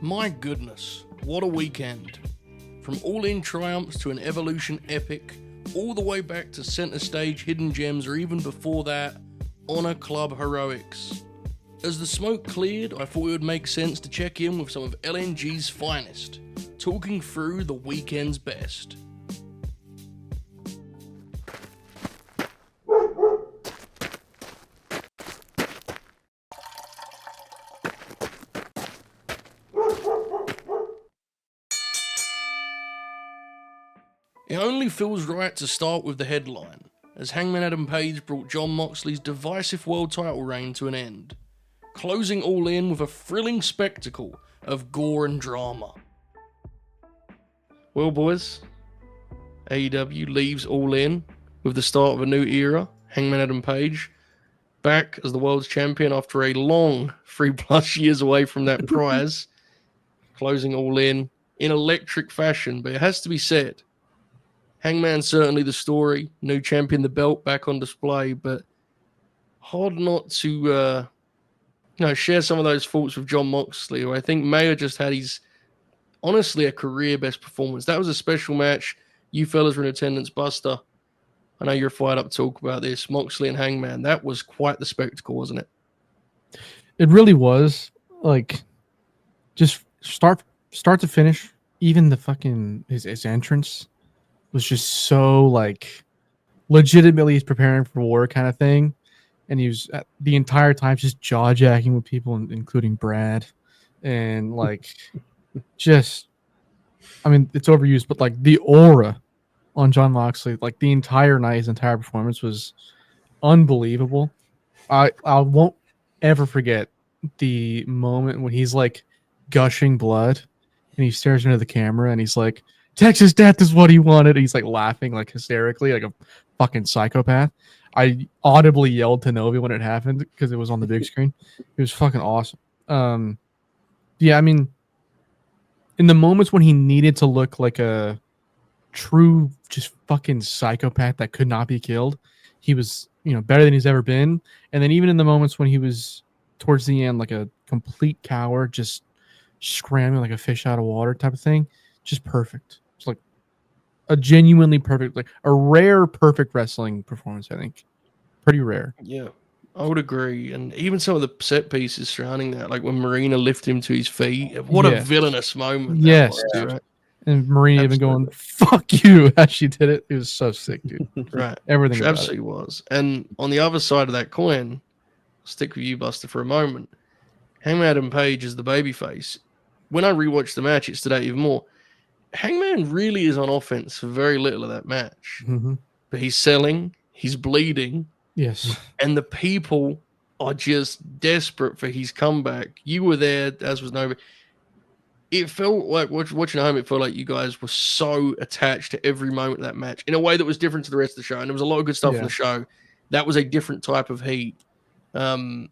My goodness, what a weekend. From all-in triumphs to an Evolution epic, all the way back to center stage hidden gems, or even before that, Honor Club heroics. As the smoke cleared, I thought it would make sense to check in with some of LNG's finest, talking through the weekend's best. It only feels right to start with the headline, as Hangman Adam Page brought Jon Moxley's divisive world title reign to an end, closing All In with a thrilling spectacle of gore and drama. Well boys, AEW leaves All In with the start of a new era. Hangman Adam Page back as the world's champion after a long 3+ years away from that prize, closing All In electric fashion, but it has to be said, Hangman certainly the story, new champion, the belt back on display, but hard not to share some of those thoughts with Jon Moxley, who I think may have just had his, honestly, a career best performance. That was a special match. You fellas were in attendance, Buster. I know you're fired up to talk about this. Moxley and Hangman, that was quite the spectacle, wasn't it? It really was. Like, just start to finish, even the fucking his entrance was just so like legitimately he's preparing for war kind of thing, and he was the entire time just jaw jacking with people, including Brad, and like just, I mean, it's overused, but like the aura on Jon Moxley, like the entire night, his entire performance was unbelievable. I won't ever forget the moment when he's like gushing blood and he stares into the camera and he's like, Texas death is what he wanted. He's like laughing like hysterically, like a fucking psychopath. I audibly yelled to Novi when it happened because it was on the big screen. It was fucking awesome. Yeah, I mean, in the moments when he needed to look like a true just fucking psychopath that could not be killed, he was, better than he's ever been. And then even in the moments when he was towards the end like a complete coward, just scrambling like a fish out of water type of thing, just perfect. It's like a genuinely perfect, like a rare perfect wrestling performance, I think. Pretty rare. Yeah, I would agree. And even some of the set pieces surrounding that, like when Marina lifted him to his feet, what a villainous moment. Yes, dude. Right? And Marina even going, fuck you, as she did it. It was so sick, dude. Right. Everything about absolutely it was. And on the other side of that coin, I'll stick with you, Buster, for a moment. Hangman Adam Page is the babyface. When I rewatched the match, it stood out even more. Hangman really is on offense for very little of that match. Mm-hmm. But he's selling, he's bleeding. Yes. And the people are just desperate for his comeback. You were there, as was Nova. It felt like, watching at home, it felt like you guys were so attached to every moment of that match in a way that was different to the rest of the show. And there was a lot of good stuff in the show. That was a different type of heat. If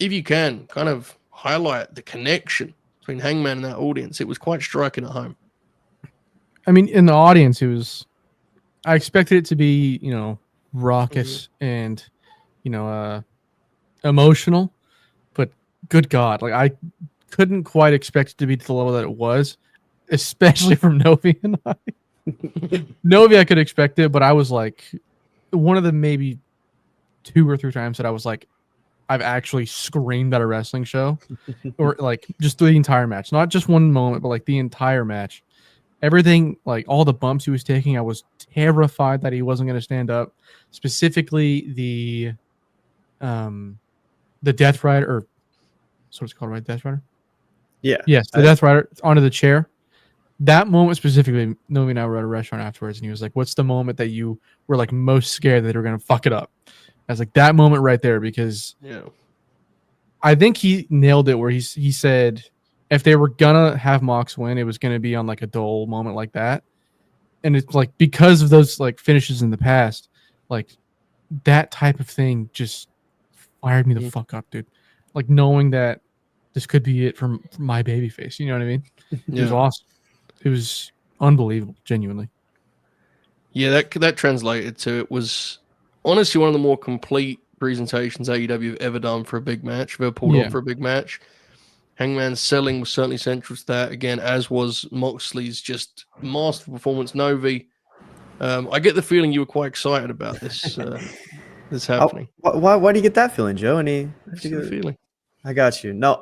you can, kind of highlight the connection between Hangman and that audience. It was quite striking at home. I mean, in the audience, I expected it to be, raucous and, emotional, but good God, like I couldn't quite expect it to be to the level that it was, especially from Novi and I. Novi, I could expect it, but I was like, one of the maybe 2 or 3 times that I was like, I've actually screamed at a wrestling show, or like just the entire match, not just one moment, but like the entire match. Everything, like all the bumps he was taking, I was terrified that he wasn't going to stand up. Specifically, the Death Rider, or that's what it's called, right? Death Rider? Yeah. Yes, the Death Rider onto the chair. That moment specifically, Novi and I were at a restaurant afterwards, and he was like, what's the moment that you were like most scared that they were going to fuck it up? I was like, that moment right there, because I think he nailed it where he said, if they were gonna have Mox win, it was gonna be on like a dull moment like that. And it's like, because of those like finishes in the past, like that type of thing just fired me the fuck up, dude. Like knowing that this could be it from my baby face. You know what I mean? It was awesome. It was unbelievable, genuinely. Yeah, that translated to, it was honestly one of the more complete presentations AEW have ever done for a big match, ever pulled off for a big match. Hangman's selling was certainly central to that, again, as was Moxley's just masterful performance. Novi, I get the feeling you were quite excited about this this happening. Why do you get that feeling, Joe? Any Particular feeling? I got you. No,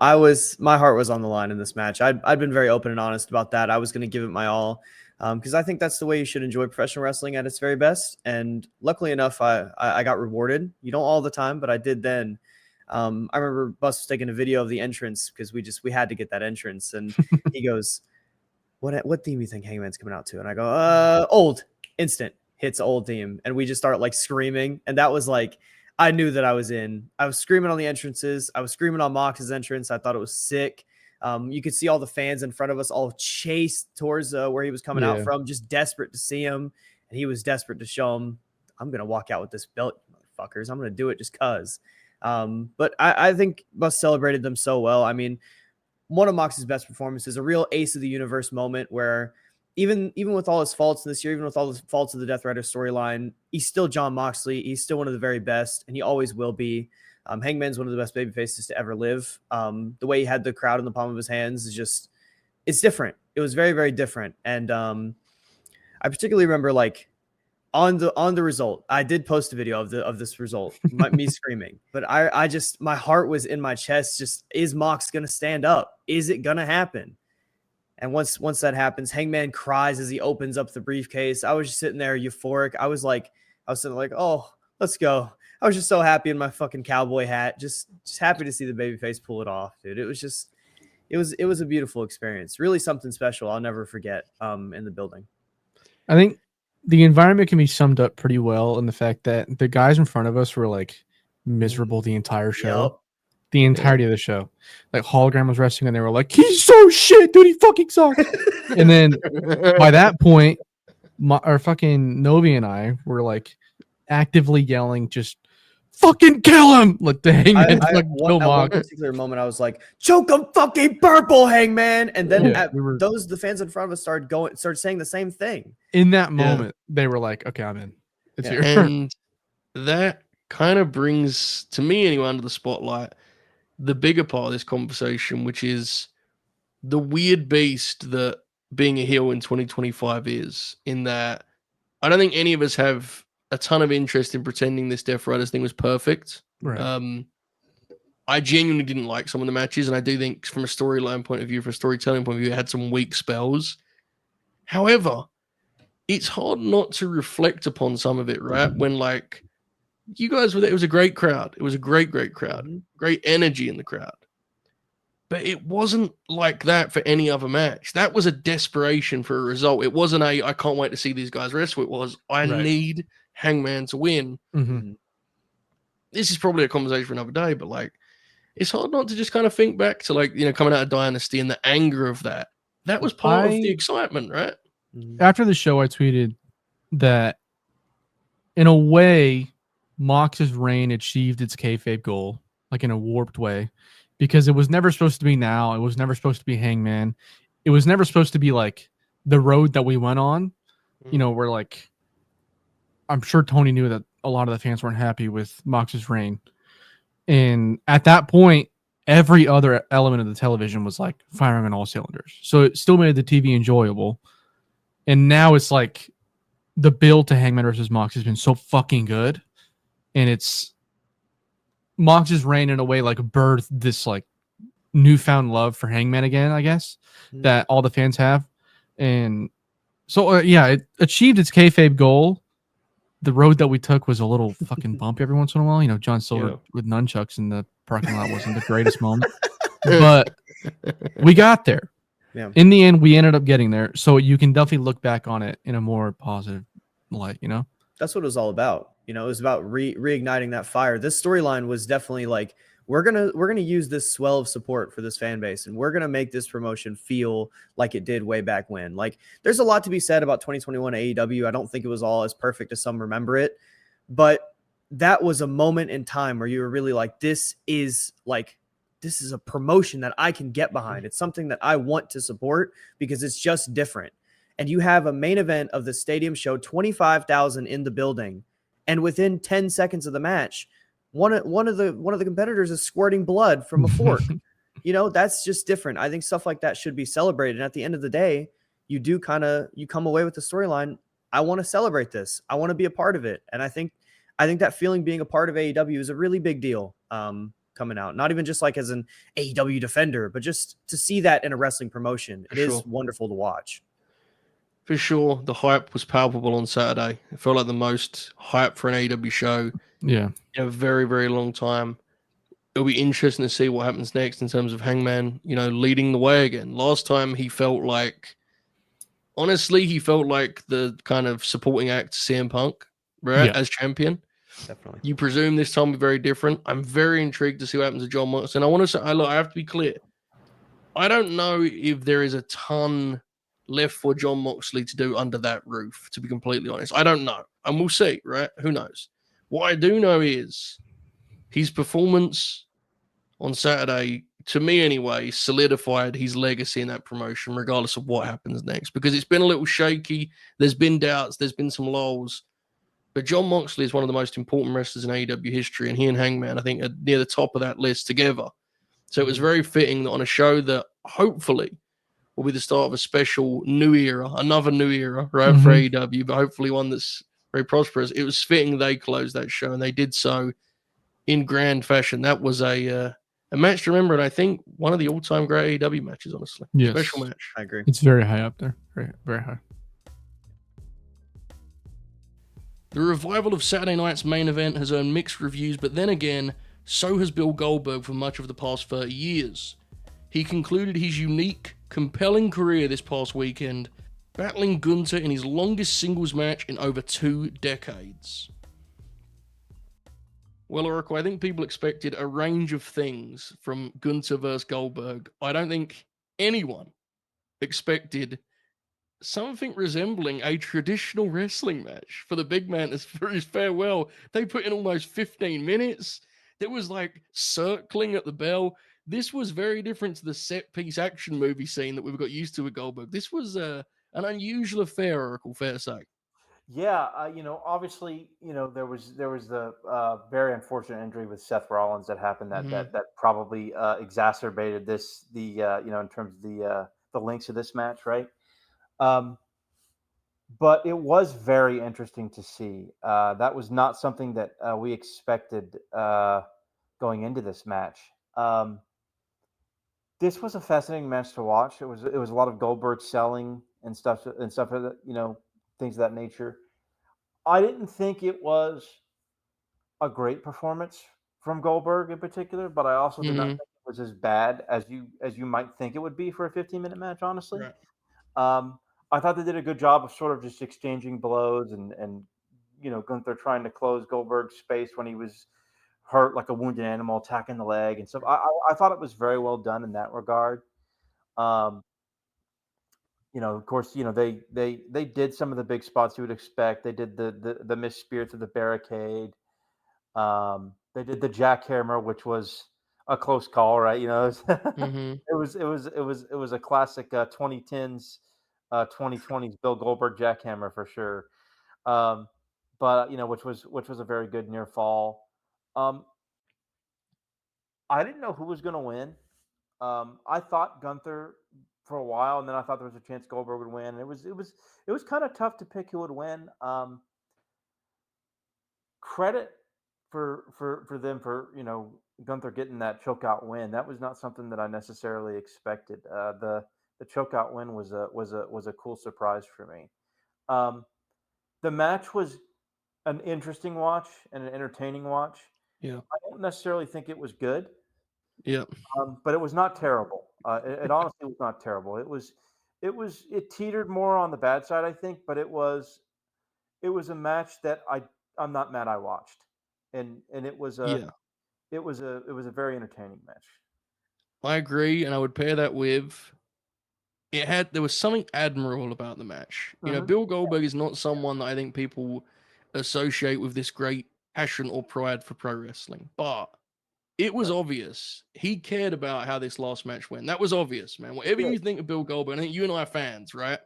my heart was on the line in this match. I'd been very open and honest about that. I was going to give it my all because I think that's the way you should enjoy professional wrestling at its very best. And luckily enough, I got rewarded. You don't all the time, but I did then. I remember Bus was taking a video of the entrance because we had to get that entrance. And he goes, what theme you think Hangman's coming out to? And I go, old. Instant hits old theme. And we just start like screaming. And that was like, I knew that I was in. I was screaming on the entrances. I was screaming on Mox's entrance. I thought it was sick. You could see all the fans in front of us all chase towards where he was coming out from, just desperate to see him. And he was desperate to show him, I'm going to walk out with this belt, motherfuckers. I'm going to do it just because. But I think Bus celebrated them so well. I mean, one of Mox's best performances, a real ace of the universe moment where even with all his faults this year, even with all the faults of the Death Rider storyline, he's still Jon Moxley. He's still one of the very best, and he always will be. Hangman's one of the best baby faces to ever live. The way he had the crowd in the palm of his hands is just, it's different. It was very, very different. And I particularly remember like on the result, I did post a video of this result, me screaming, but I just, my heart was in my chest. Just, is Mox going to stand up? Is it going to happen? And once that happens, Hangman cries as he opens up the briefcase. I was just sitting there euphoric. I was sitting like, oh, let's go. I was just so happy in my fucking cowboy hat. Just happy to see the babyface pull it off, dude. It was just, it was a beautiful experience. Really something special I'll never forget in the building. I think the environment can be summed up pretty well in the fact that the guys in front of us were like miserable the entire show. Yep. The entirety of the show. Like Hologram was wrestling and they were like, he's so shit, dude, he fucking sucks. And then by that point, our fucking Novi and I were like actively yelling, just fucking kill him. Like the Hangman kill Mox. One particular moment I was like, choke him fucking purple, Hangman. And then the fans in front of us started saying the same thing. In that moment, they were like, okay, I'm in. It's here. And that kind of brings, to me anyway, under the spotlight, the bigger part of this conversation, which is the weird beast that being a heel in 2025 is, in that I don't think any of us have a ton of interest in pretending this Death Riders thing was perfect. Right. I genuinely didn't like some of the matches, and I do think from a storyline point of view, from a storytelling point of view, it had some weak spells. However, it's hard not to reflect upon some of it, right? When like, you guys were there. It was a great crowd. It was a great crowd. Great energy in the crowd. But it wasn't like that for any other match. That was a desperation for a result. It wasn't I can't wait to see these guys wrestle. It was, I need Hangman to win. Mm-hmm. This is probably a conversation for another day, but like, it's hard not to just kind of think back to like, coming out of Dynasty and the anger of that. That was part of the excitement, right? After the show, I tweeted that in a way, Mox's reign achieved its kayfabe goal, like in a warped way, because it was never supposed to be now. It was never supposed to be Hangman. It was never supposed to be like the road that we went on. Where like, I'm sure Toni knew that a lot of the fans weren't happy with Mox's reign. And at that point, every other element of the television was like firing on all cylinders. So it still made the TV enjoyable. And now it's like the build to Hangman versus Mox has been so fucking good. And it's Mox's reign in a way like birthed this like newfound love for Hangman again, I guess, that all the fans have. And so, it achieved its kayfabe goal. The road that we took was a little fucking bumpy every once in a while. John Silver with nunchucks in the parking lot wasn't the greatest moment. But we got there. Yeah. In the end, we ended up getting there. So you can definitely look back on it in a more positive light, That's what it was all about. It was about reigniting that fire. This storyline was definitely like, we're gonna use this swell of support for this fan base, and we're gonna make this promotion feel like it did way back when. Like, there's a lot to be said about 2021 AEW. I don't think it was all as perfect as some remember it, but that was a moment in time where you were really like, this is a promotion that I can get behind. It's something that I want to support because it's just different. And you have a main event of the stadium show, 25,000 in the building. And within 10 seconds of the match, one of the competitors is squirting blood from a fork. that's just different. I think stuff like that should be celebrated. And at the end of the day, you come away with the storyline. I want to celebrate this. I want to be a part of it. And I think that feeling being a part of AEW is a really big deal. Coming out, not even just like as an AEW defender, but just to see that in a wrestling promotion. It is wonderful to watch. For sure, the hype was palpable on Saturday. It felt like the most hype for an AEW show in a very, very long time. It'll be interesting to see what happens next in terms of Hangman, leading the way again. Last time he felt like the kind of supporting act to CM Punk, right, as champion. Definitely. You presume this time will be very different. I'm very intrigued to see what happens to John Moxley. And I want to say, I have to be clear. I don't know if there is a ton left for John Moxley to do under that roof, to be completely honest. I don't know. And we'll see, right? Who knows? What I do know is his performance on Saturday, to me anyway, solidified his legacy in that promotion, regardless of what happens next. Because it's been a little shaky. There's been doubts. There's been some lulls. But John Moxley is one of the most important wrestlers in AEW history, and he and Hangman, I think, are near the top of that list together. So it was very fitting that on a show that hopefully will be the start of a special new era, another new era, right, for AEW, but hopefully one that's very prosperous. It was fitting they closed that show, and they did so in grand fashion. That was a match to remember, and I think one of the all-time great AEW matches, honestly. Yes. Special match. I agree. It's very high up there. Very, very high. The revival of Saturday night's main event has earned mixed reviews, but then again, so has Bill Goldberg for much of the past 30 years. He concluded his unique, compelling career this past weekend, battling Gunther in his longest singles match in over 2 decades. Well, Oracle, I think people expected a range of things from Gunther versus Goldberg. I don't think anyone expected something resembling a traditional wrestling match for the big man for his farewell. They put in almost 15 minutes. There was like circling at the bell. This was very different to the set piece action movie scene that we've got used to with Goldberg. This was an unusual affair, Oracle, fair to say. Yeah, obviously, there was the very unfortunate injury with Seth Rollins that happened that probably exacerbated this in terms of the links of this match, right? But it was very interesting to see. That was not something that we expected going into this match. This was a fascinating match to watch. It was a lot of Goldberg selling and stuff that things of that nature. I didn't think it was a great performance from Goldberg in particular, but I also did not think it was as bad as you might think it would be for a 15-minute match, honestly. Right. I thought they did a good job of sort of just exchanging blows and Gunther trying to close Goldberg's space when he was hurt like a wounded animal, attacking the leg and stuff. I thought it was very well done in that regard. Of course, they did some of the big spots you would expect. They did the missed spear through the barricade. They did the jackhammer, which was a close call, right? It was a classic 2010s, 2020s Bill Goldberg jackhammer for sure. But which was a very good near fall. I didn't know who was going to win. I thought Gunther for a while, and then I thought there was a chance Goldberg would win. And it was kind of tough to pick who would win. Credit for them for Gunther getting that chokeout win. That was not something that I necessarily expected. The chokeout win was a cool surprise for me. The match was an interesting watch and an entertaining watch. Yeah, I don't necessarily think it was good. Yeah, but it was not terrible. It honestly was not terrible. It teetered more on the bad side, I think, but it was a match that I'm not mad I watched, and it was a very entertaining match. I agree, and I would pair that with there was something admirable about the match. Bill Goldberg is not someone that I think people associate with this great passion or pride for pro wrestling, but it was obvious he cared about how this last match went. That was obvious, man. Whatever you think of Bill Goldberg, I think you and I are fans, right?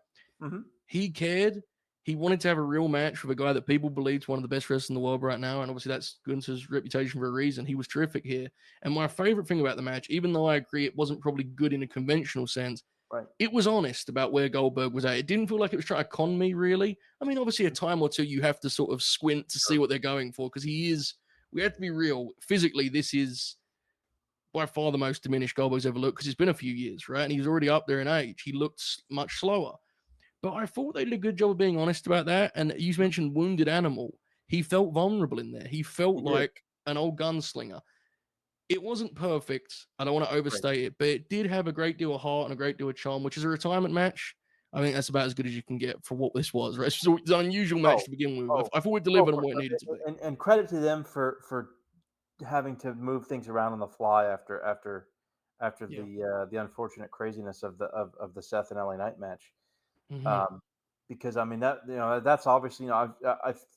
He cared. he wanted to have a real match with a guy that people believe is one of the best wrestlers in the world right now. And obviously that's Gunther's reputation for a reason. He was terrific here. And my favorite thing about the match, even though I agree it wasn't probably good in a conventional sense, Right. it was honest about where Goldberg was at. It didn't feel like it was trying to con me, really. I mean, obviously a time or two you have to sort of squint to see what they're going for, because we have to be real. Physically, this is by far the most diminished Goldberg's ever looked, because it's been a few years, right? And he was already up there in age. He looked much slower. But I thought they did a good job of being honest about that. And you mentioned wounded animal. He felt vulnerable in there. He felt like an old gunslinger. It wasn't perfect. I don't want to overstate it, but it did have a great deal of heart and a great deal of charm, which is a retirement match. I think that's about as good as you can get for what this was. Right? It's an unusual match to begin with. I thought it delivered on what it needed to be. And credit to them for having to move things around on the fly after the unfortunate craziness of the Seth and LA Knight match. Mm-hmm. Because I mean that's obviously I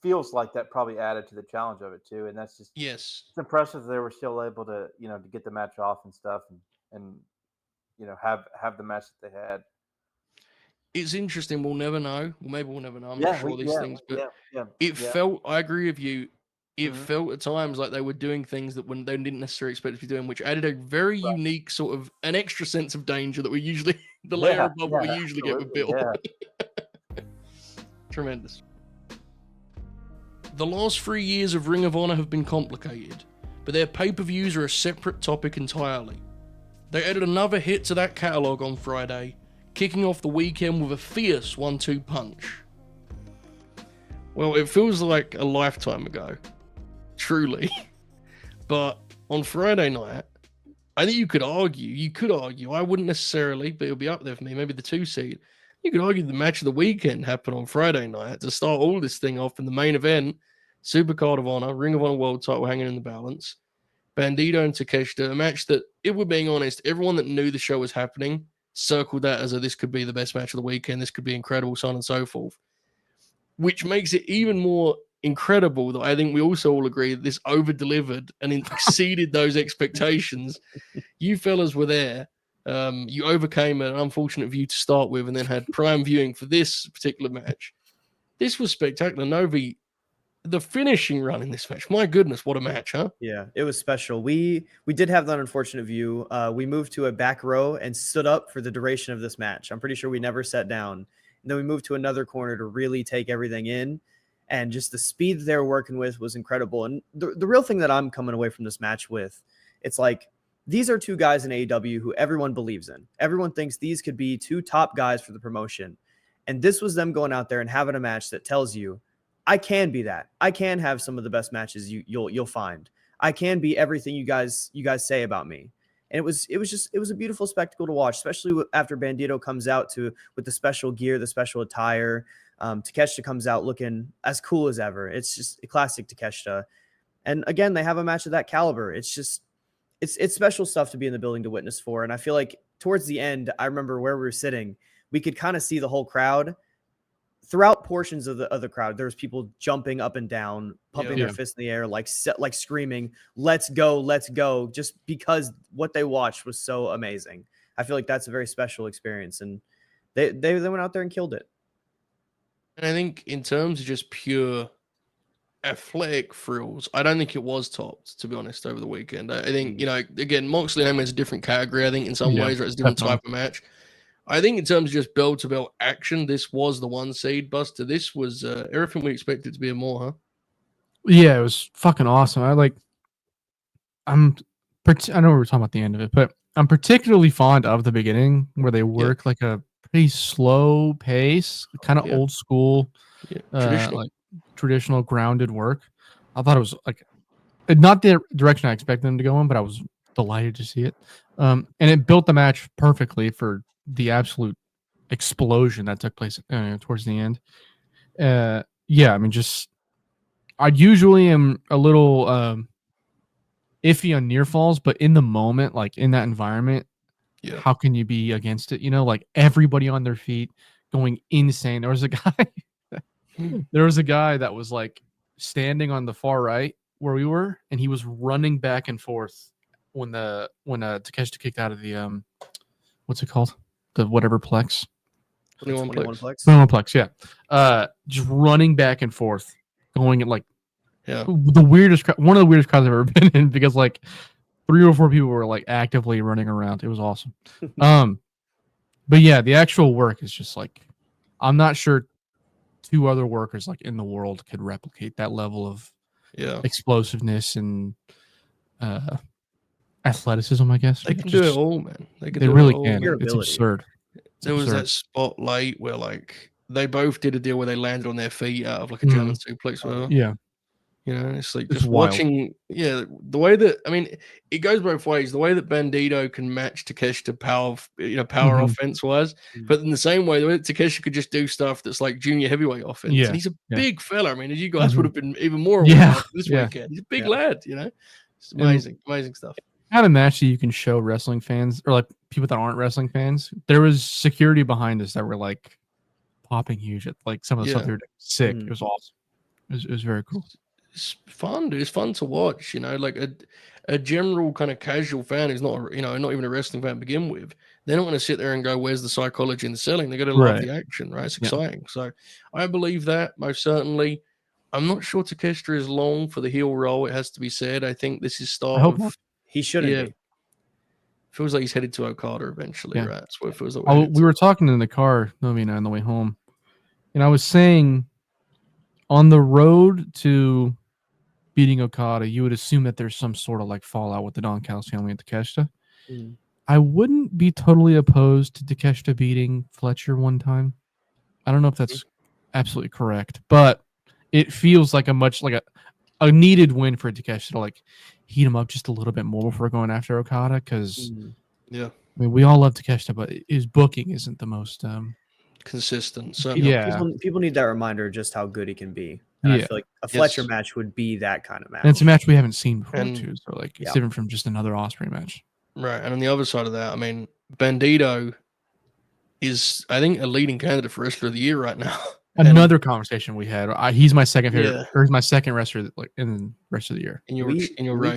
feels like that probably added to the challenge of it too, and that's just it's impressive they were still able to to get the match off and stuff and have the match that they had. It's interesting. We'll never know. Well, maybe we'll never know. I'm not sure these things, but it felt. I agree with you. It felt at times like they were doing things that when they didn't necessarily expect to be doing, which added a very unique sort of an extra sense of danger that we usually the layer above what we usually get with Bill. Tremendous. The last 3 years of Ring of Honor have been complicated, but their pay-per-views are a separate topic entirely. They added another hit to that catalogue on Friday, kicking off the weekend with a fierce 1-2 punch. Well, it feels like a lifetime ago. Truly. But on Friday night, I think you could argue, I wouldn't necessarily, but it'll be up there for me, maybe the 2 seed. You could argue the match of the weekend happened on Friday night to start all this thing off in the main event. Supercard of Honor, Ring of Honor World title hanging in the balance. Bandido and Takeshita, a match that, if we're being honest, everyone that knew the show was happening circled that as this could be the best match of the weekend, this could be incredible, so on and so forth. Which makes it even more incredible that I think we also all agree that this over-delivered and exceeded those expectations. You fellas were there. You overcame an unfortunate view to start with and then had prime viewing for this particular match. This was spectacular. Novi, the finishing run in this match, my goodness, what a match, huh? Yeah, it was special. We did have that unfortunate view. We moved to a back row and stood up for the duration of this match. I'm pretty sure we never sat down. And then we moved to another corner to really take everything in. And just the speed that they were working with was incredible. And the real thing that I'm coming away from this match with, it's like, these are 2 guys in AEW who everyone believes in. Everyone thinks these could be 2 top guys for the promotion. And this was them going out there and having a match that tells you, I can be that. I can have some of the best matches you'll find. I can be everything you guys say about me. And it was a beautiful spectacle to watch, especially after Bandido comes out with the special gear, the special attire. Takeshita comes out looking as cool as ever. It's just a classic Takeshita. And again, they have a match of that caliber. It's special stuff to be in the building to witness for. And I feel like towards the end, I remember where we were sitting, we could kind of see the whole crowd. Throughout portions of the crowd, there was people jumping up and down, pumping their fists in the air, like screaming, let's go, just because what they watched was so amazing. I feel like that's a very special experience, and they went out there and killed it. And I think in terms of just pure athletic thrills, I don't think it was topped, to be honest, over the weekend. I think, again, Moxley and Hangman is a different category, I think, in some ways, right? It's a different type of match. I think in terms of just bell-to-bell action, this was the 1 seed, Buster. This was everything we expected to be and more, huh? Yeah, it was fucking awesome. I know we were talking about the end of it, but I'm particularly fond of the beginning where they work like a pretty slow pace, kind of old school, traditional grounded work. I thought it was like not the direction I expected them to go in, but I was delighted to see it. And it built the match perfectly for the absolute explosion that took place towards the end. I mean, I usually am a little iffy on near falls, but in the moment, like in that environment, how can you be against it? Like everybody on their feet going insane. There was a guy that was like standing on the far right where we were, and he was running back and forth when Takeshita kicked out of the what's it called? The whatever plex. 21 21 plex. plex. 21 plex, yeah. Just running back and forth, going at like Yeah. the weirdest, one of the weirdest crowds I've ever been in, because like 3 or 4 people were like actively running around. It was awesome. But yeah, the actual work is just like, I'm not sure 2 other workers like in the world could replicate that level of explosiveness and athleticism, I guess. They can do it all, man. They can They do really it all. can. Pure It's ability. absurd. There was that spot late where like they both did a deal where they landed on their feet out of like a Mhm. German suplex. Whatever. Yeah. You know, it's like It's just wild. watching. Yeah, the way that I mean, it goes both ways. The way that Bandido can match Takeshita power, power Mhm. offense wise, but in the same way, the way that Takeshita could just do stuff that's like junior heavyweight offense, Yeah. and he's a Yeah. big fella. I mean, as you guys Mhm. would have been even more aware Yeah. of this Yeah. weekend. He's a big Yeah. lad. You know, it's amazing, amazing stuff. Kind of match that you can show wrestling fans or like people that aren't wrestling fans. There was security behind us that were like popping huge at like some of the stuff they were doing. Sick. It was awesome. It was very cool. It's fun, dude. It's fun to watch. You know, like a general kind of casual fan who's not, not even a wrestling fan to begin with. They're not going to sit there and go, "Where's the psychology in the selling?" They're going to love Right. the action, right? It's exciting. So I believe that most certainly. I'm not sure Takeshita is long for the heel role. It has to be said. I think this is start hope of. not. He shouldn't be. Feels like he's headed to Okada eventually, right? That's what it feels like. We were talking in the car, Nomi and I, on the way home, and I was saying, on the road to beating Okada, you would assume that there's some sort of like fallout with the Don Callis family and Takeshita. I wouldn't be totally opposed to Takeshita beating Fletcher one time. I don't know if that's absolutely correct, but it feels like a needed win for Takeshita to like heat him up just a little bit more before going after Okada, because I mean, we all love Takeshita, but his booking isn't the most consistent. So people need that reminder of just how good he can be. And I feel like a Fletcher match would be that kind of match. And it's a match we haven't seen before too, so like it's different from just another Ospreay match. Right, and on the other side of that, I mean, Bandido is, I think, a leading candidate for Wrestler of the Year right now. Another conversation we had. He's my second favorite, Yeah. or he's my second wrestler like in the rest of the year. In your we race,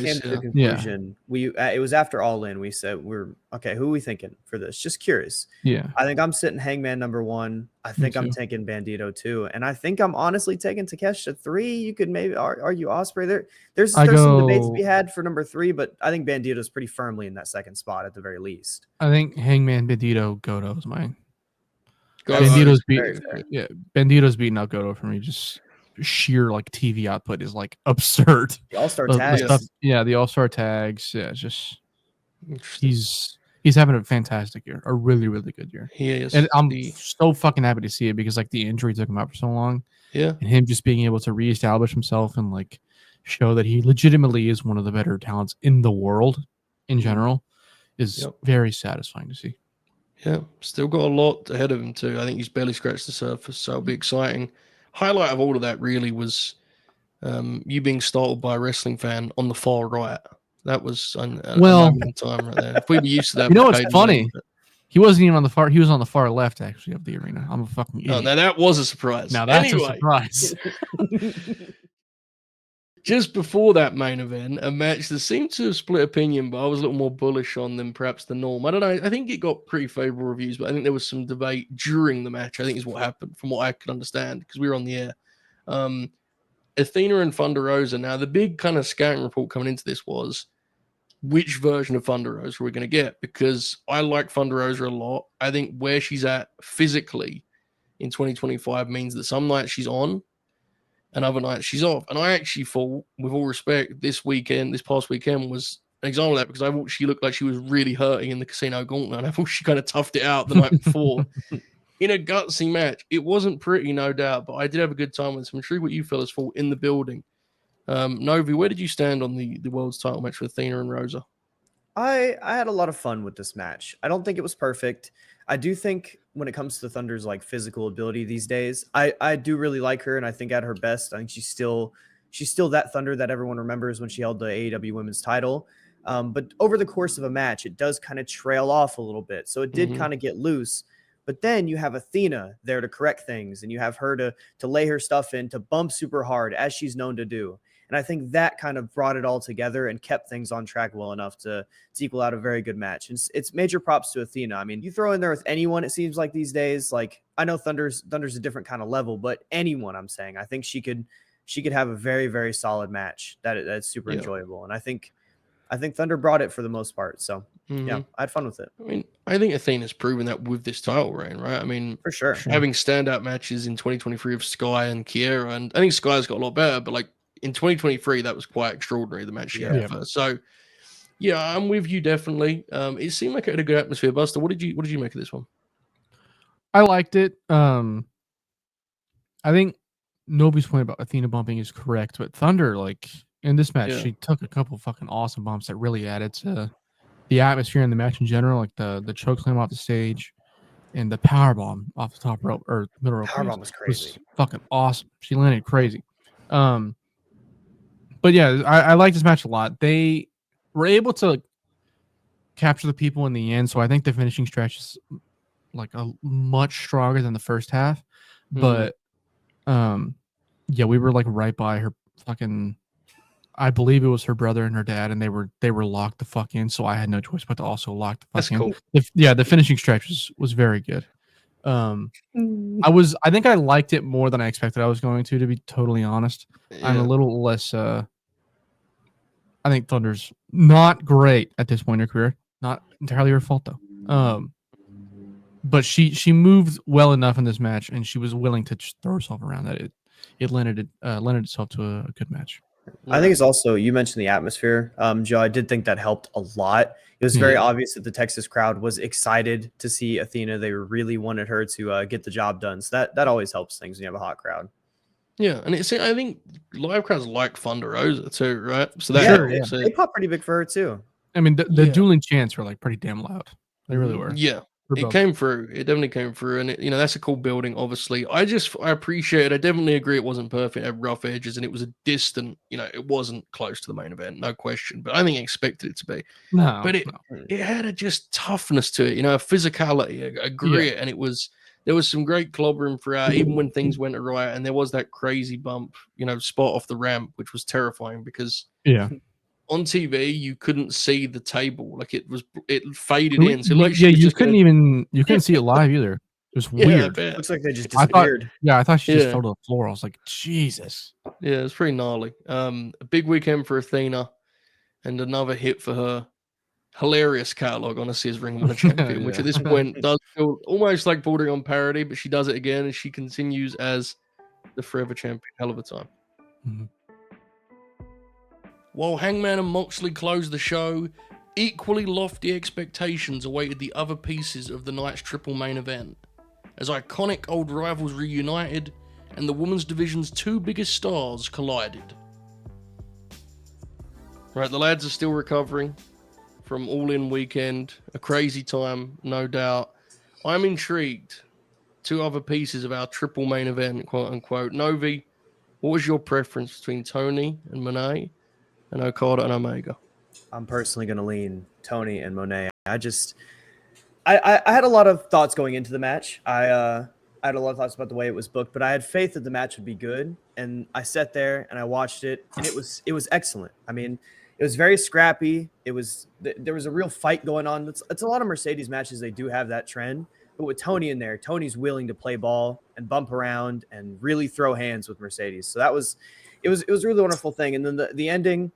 came to the conclusion. It was after All In. We said we're okay. Who are we thinking for this? Just curious. Yeah, I think I'm sitting Hangman #1. I think I'm taking Bandido 2, and I think I'm honestly taking Takeshita 3. You could maybe argue Ospreay. There's some debates to be had for number 3, but I think Bandido's pretty firmly in that second spot at the very least. I think Hangman, Bandido, Goto is mine. Bandido's beating out Goto for me. Just sheer like TV output is like absurd. The All-Star tags, the All-Star tags. Yeah, it's just he's having a fantastic year, a really really good year. He is, and I'm so fucking happy to see it because like the injury took him out for so long. Yeah, and him just being able to reestablish himself and like show that he legitimately is one of the better talents in the world in general is very satisfying to see. Yeah, still got a lot ahead of him too. I think he's barely scratched the surface, so it'll be exciting. Highlight of all of that really was you being startled by a wrestling fan on the far right. That was a moment in time right there. If we were used to that, you know what's funny? He wasn't even on the far. He was on the far left actually of the arena. I'm a fucking idiot. Oh, now that was a surprise. Now that's a surprise. Just before that main event, a match that seemed to have split opinion, but I was a little more bullish on than perhaps the norm. I don't know. I think it got pretty favorable reviews, but I think there was some debate during the match. I think is what happened from what I could understand because we were on the air. Athena and Thunder Rosa. Now, the big kind of scouting report coming into this was which version of Thunder Rosa we're going to get because I like Thunder Rosa a lot. I think where she's at physically in 2025 means that some nights she's on and other nights she's off. And I actually thought, with all respect, this past weekend was an example of that because I thought she looked like she was really hurting in the Casino Gauntlet. And I thought she kind of toughed it out the night before in a gutsy match. It wasn't pretty, no doubt, but I did have a good time with some. I'm intrigued what you fellas thought in the building. Novi, where did you stand on the world's title match with Athena and Rosa? I had a lot of fun with this match. I don't think it was perfect. I do think when it comes to Thunder's like physical ability these days, I do really like her, and I think at her best, I think she's still that Thunder that everyone remembers when she held the AEW Women's title. But over the course of a match, it does kind of trail off a little bit, so it did kind of get loose. But then you have Athena there to correct things, and you have her to lay her stuff in, to bump super hard as she's known to do. And And I think that kind of brought it all together and kept things on track well enough to equal out a very good match. And it's major props to Athena. I mean, you throw in there with anyone, it seems like these days, like I know Thunder's a different kind of level, but anyone, I'm saying, I think she could have a very, very solid match that's super enjoyable. And I think Thunder brought it for the most part. So yeah, I had fun with it. I mean, I think Athena's proven that with this title reign, right? I mean, For sure. having standout matches in 2023 of Sky and Kiera, and I think Sky's got a lot better, but like in 2023, that was quite extraordinary, the match she had first. So yeah, I'm with you definitely. It seemed like it had a good atmosphere. Buster, what did you make of this one? I liked it. I think nobody's point about Athena bumping is correct, but Thunder, like in this match, she took a couple fucking awesome bumps that really added to the atmosphere in the match in general, like the chokeslam off the stage and the powerbomb off the top rope or middle rope. Powerbomb was crazy. Was fucking awesome. She landed crazy. But yeah, I like this match a lot. They were able to capture the people in the end, so I think the finishing stretch is like a much stronger than the first half. But yeah, we were like right by her fucking. I believe it was her brother and her dad, and they were locked the fuck in. So I had no choice but to also lock the fuck in. Cool. The finishing stretch was very good. I think I liked it more than I expected I was going to be totally honest. Yeah. I'm a little less. I think Thunder's not great at this point in her career. Not entirely her fault though. But she moved well enough in this match, and she was willing to just throw herself around that it lended itself to a good match. I think it's also, you mentioned the atmosphere, Joe. I did think that helped a lot. It was very obvious that the Texas crowd was excited to see Athena. They really wanted her to get the job done. So that always helps things when you have a hot crowd. Yeah, and I think live crowds like Thunder Rosa too, right? So they pop pretty big for her too. I mean, the dueling chants were like pretty damn loud. They really were. Yeah. It came through. It definitely came through, and that's a cool building. Obviously, I appreciate it. I definitely agree it wasn't perfect. It had rough edges, and it was a distant. It wasn't close to the main event, no question. But I think I expected it to be. No, but it had a just toughness to it. A physicality, a grit, and there was some great clobbering throughout, even when things went awry. And there was that crazy bump, spot off the ramp, which was terrifying because on TV, you couldn't see the table. Like it faded in. So like you couldn't see it live either. It was weird. Looks like they just disappeared. I thought she just fell to the floor. I was like, Jesus. Yeah, it's pretty gnarly. A big weekend for Athena and another hit for her. Hilarious catalog, honestly, as Ring of Honor champion, which at this point does feel almost like bordering on parody, but she does it again and she continues as the forever champion. Hell of a time. Mm-hmm. While Hangman and Moxley closed the show, equally lofty expectations awaited the other pieces of the night's triple main event, as iconic old rivals reunited and the women's division's two biggest stars collided. Right, the lads are still recovering from All In weekend, a crazy time, no doubt. I'm intrigued. Two other pieces of our triple main event, quote unquote. Novi, what was your preference between Toni and Mone? And Okada and Omega? I'm personally going to lean Toni and Mone. I had a lot of thoughts going into the match. I had a lot of thoughts about the way it was booked, but I had faith that the match would be good. And I sat there and I watched it, and it was excellent. I mean, it was very scrappy. There was a real fight going on. It's a lot of Mercedes matches. They do have that trend, but with Toni in there, Toni's willing to play ball and bump around and really throw hands with Mercedes. So it was a really wonderful thing. And then the ending,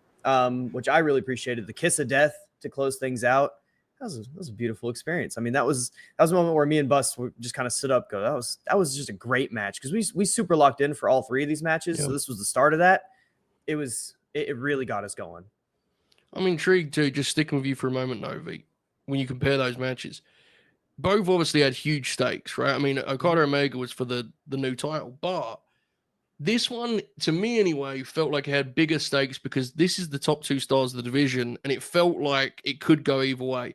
which I really appreciated, the kiss of death to close things out. That was a beautiful experience. I mean, that was a moment where me and Bus were just kind of stood up, that was just a great match, because we super locked in for all three of these matches. So this was the start of that. It really got us going. I'm intrigued too, just sticking with you for a moment, Novi, when you compare those matches. Both obviously had huge stakes, right? I mean, Okada Omega was for the new title, but this one, to me anyway, felt like it had bigger stakes because this is the top two stars of the division, and it felt like it could go either way.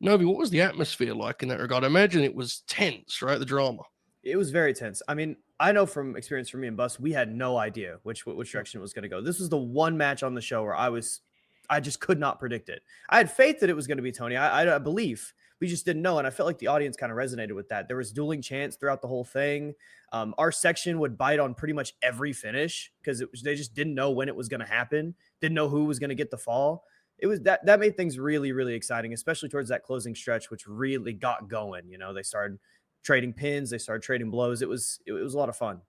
Novi, what was the atmosphere like in that regard? I imagine it was tense, right? The drama. It was very tense. I mean, I know from experience for me and Bus, we had no idea which direction it was going to go. This was the one match on the show where I was I just could not predict it. I had faith that it was going to be Toni. I had a belief. We just didn't know. And I felt like the audience kind of resonated with that. There was dueling chants throughout the whole thing. Our section would bite on pretty much every finish because they just didn't know when it was going to happen. Didn't know who was going to get the fall. It was that made things really, really exciting, especially towards that closing stretch, which really got going. You know, they started trading pins. They started trading blows. It was a lot of fun.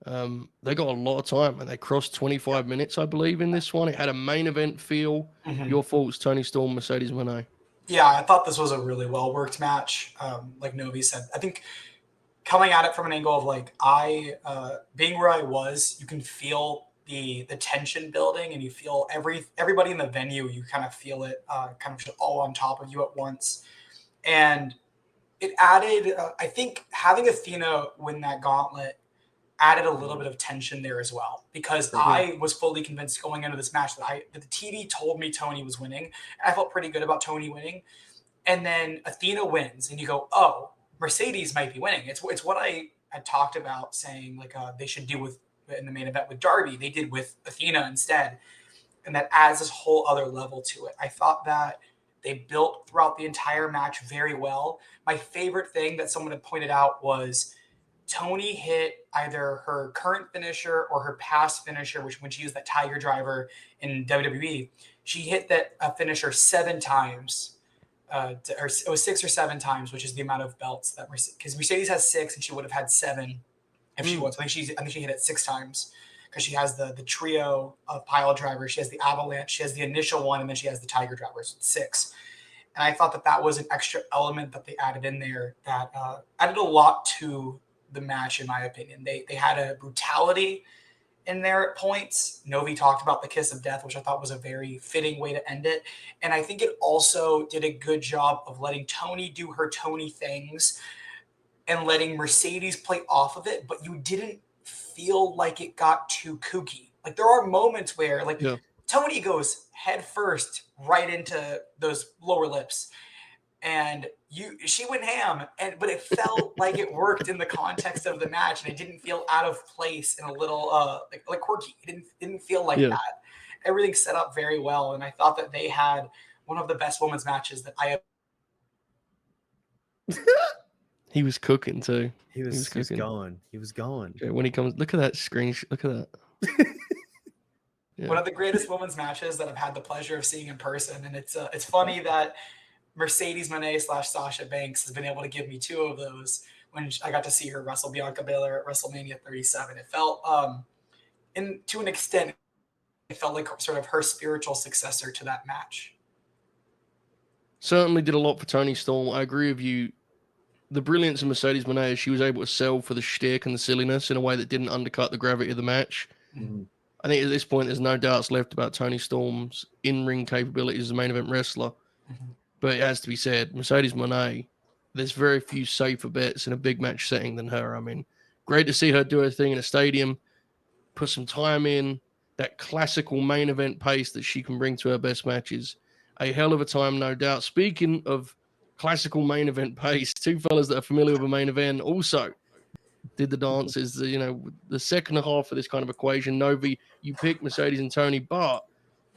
They got a lot of time and they crossed 25 minutes, I believe, in this one. It had a main event feel. Your thoughts, Toni Storm, Mercedes Mone. Yeah, I thought this was a really well-worked match. Like Novi said, I think coming at it from an angle of like being where I was, you can feel the tension building, and you feel everybody in the venue. You kind of feel it, kind of just all on top of you at once, and it added. I think having Athena win that gauntlet added a little bit of tension there as well, because I was fully convinced going into this match that the TV told me Toni was winning, and I felt pretty good about Toni winning. And then Athena wins, and you go, oh, Mercedes might be winning. It's what I had talked about saying, like they should do in the main event with Darby. They did with Athena instead, and that adds this whole other level to it. I thought that they built throughout the entire match very well. My favorite thing that someone had pointed out was Toni hit either her current finisher or her past finisher, which when she used that Tiger Driver in WWE, she hit that finisher 7 times. Or it was 6 or 7 times, which is the amount of belts that because Mercedes has 6 and she would have had 7 if she was. I think she hit it 6 times because she has the trio of pile drivers. She has the avalanche, she has the initial one, and then she has the Tiger Drivers. 6. And I thought that was an extra element that they added in there that added a lot to the match, in my opinion. They had a brutality in there at points. Novi talked about the kiss of death, which I thought was a very fitting way to end it. And I think it also did a good job of letting Toni do her Toni things and letting Mercedes play off of it, but you didn't feel like it got too kooky. Like there are moments where Toni goes head first right into those lower lips, and she went ham, but it felt like it worked in the context of the match, and it didn't feel out of place and a little like quirky. It didn't feel like that. Everything set up very well, and I thought that they had one of the best women's matches that I have. He was cooking too. He was going. He was going. Yeah, when he comes, look at that screen. Look at that. One of the greatest women's matches that I've had the pleasure of seeing in person, and it's funny that Mercedes Mone / Sasha Banks has been able to give me 2 of those when I got to see her wrestle Bianca Belair at WrestleMania 37. It felt, to an extent, it felt like sort of her spiritual successor to that match. Certainly did a lot for Toni Storm. I agree with you. The brilliance of Mercedes Mone is she was able to sell for the shtick and the silliness in a way that didn't undercut the gravity of the match. Mm-hmm. I think at this point, there's no doubts left about Toni Storm's in-ring capabilities as a main event wrestler. Mm-hmm. But it has to be said, Mercedes Mone, there's very few safer bets in a big match setting than her. I mean, great to see her do her thing in a stadium, put some time in, that classical main event pace that she can bring to her best matches. A hell of a time, no doubt. Speaking of classical main event pace, 2 fellas that are familiar with a main event also did the dances. The second half of this kind of equation. Novi, you picked Mercedes and Toni, but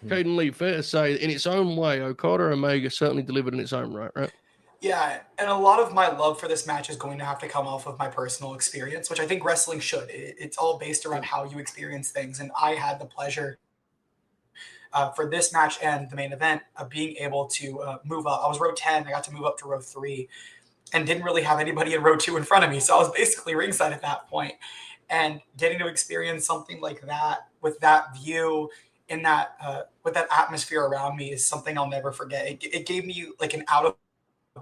Caden Lee, fair to say, in its own way, Okada and Omega certainly delivered in its own right? Yeah, and a lot of my love for this match is going to have to come off of my personal experience, which I think wrestling should. It's all based around how you experience things, and I had the pleasure for this match and the main event of being able to move up. I was row 10. I got to move up to row 3 and didn't really have anybody in row 2 in front of me, so I was basically ringside at that point. And getting to experience something like that with that view in that with that atmosphere around me is something I'll never forget. It gave me like an out of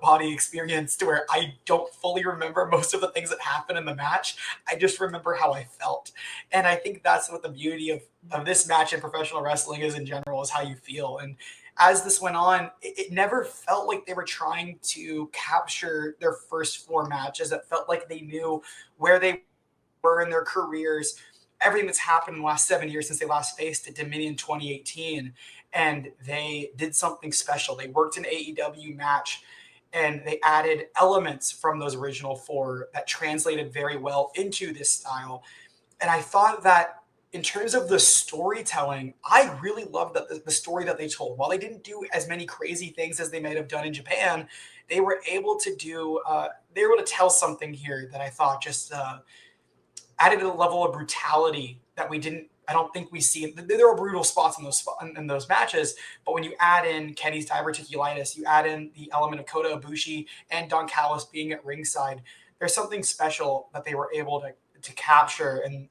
body experience to where I don't fully remember most of the things that happened in the match. I just remember how I felt. And I think that's what the beauty of this match in professional wrestling is in general, is how you feel. And as this went on, it never felt like they were trying to capture their first 4 matches. It felt like they knew where they were in their careers, everything that's happened in the last 7 years since they last faced at Dominion 2018. And they did something special. They worked an AEW match, and they added elements from those original 4 that translated very well into this style. And I thought that in terms of the storytelling, I really loved that the story that they told. While they didn't do as many crazy things as they might have done in Japan, they were able to tell something here that I thought just added a level of brutality that I don't think we see. There are brutal spots in those matches, but when you add in Kenny's diverticulitis, you add in the element of Kota Ibushi and Don Callis being at ringside, there's something special that they were able to capture. And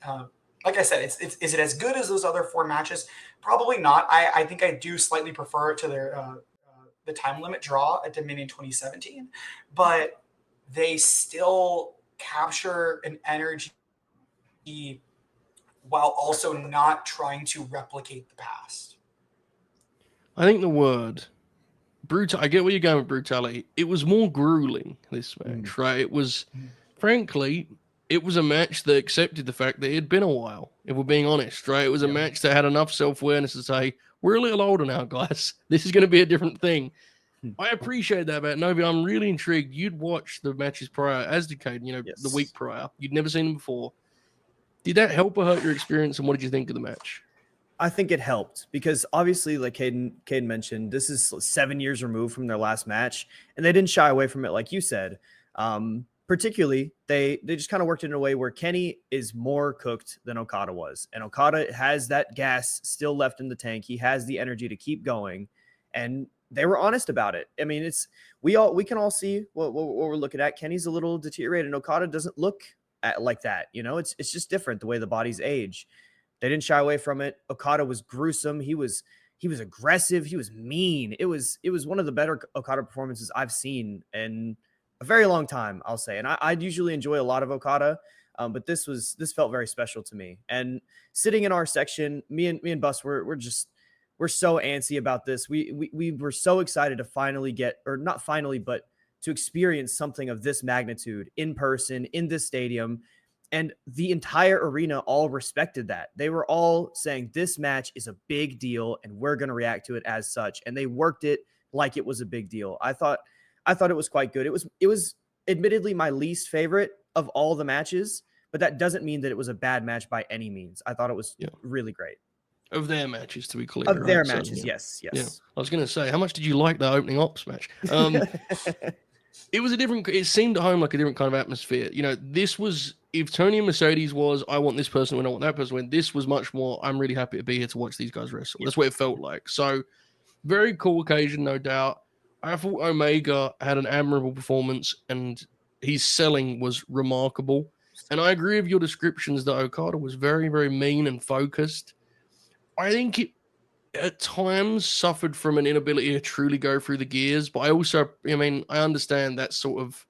like I said, is it as good as those other 4 matches? Probably not. I think I do slightly prefer it to the time limit draw at Dominion 2017, but they still capture an energy while also not trying to replicate the past. I think the word I get where you're going with brutality. It was more grueling, this match, right? It was, frankly, it was a match that accepted the fact that it had been a while, if we're being honest, right? It was a match that had enough self-awareness to say, we're a little older now, guys. This is going to be a different thing. I appreciate that about Novi. I'm really intrigued. You'd watched the matches prior, as did Caden, Yes. the week prior. You'd never seen them before. Did that help or hurt your experience, and what did you think of the match? I think it helped because obviously, like Caden mentioned, this is 7 years removed from their last match, and they didn't shy away from it, like you said. Particularly, they just kind of worked it in a way where Kenny is more cooked than Okada was, and Okada has that gas still left in the tank. He has the energy to keep going, and they were honest about it. I mean, we can all see what we're looking at. Kenny's a little deteriorated, and Okada doesn't look like that. It's just different the way the bodies age. They didn't shy away from it. Okada was gruesome. He was aggressive. He was mean. It was one of the better Okada performances I've seen in a very long time, I'll say. And I usually enjoy a lot of Okada, but this felt very special to me. And sitting in our section, me and Bus, we're so antsy about this. We were so excited to finally but to experience something of this magnitude in person in this stadium. And the entire arena all respected that. They were all saying this match is a big deal and we're going to react to it as such. And they worked it like it was a big deal. I thought it was quite good. It was admittedly my least favorite of all the matches, but that doesn't mean that it was a bad match by any means. I thought it was really great. Of their matches, to be clear. Of their right? matches, So, yes. Yeah. I was going to say, how much did you like that opening ops match? It was it seemed at home like a different kind of atmosphere. This was, if Tony and Mercedes was, I want this person when I want that person when, this was much more, I'm really happy to be here to watch these guys wrestle. That's what it felt like. So, very cool occasion, no doubt. I thought Omega had an admirable performance and his selling was remarkable. And I agree with your descriptions that Okada was very, very mean and focused. I think it at times suffered from an inability to truly go through the gears, but I understand that sort of.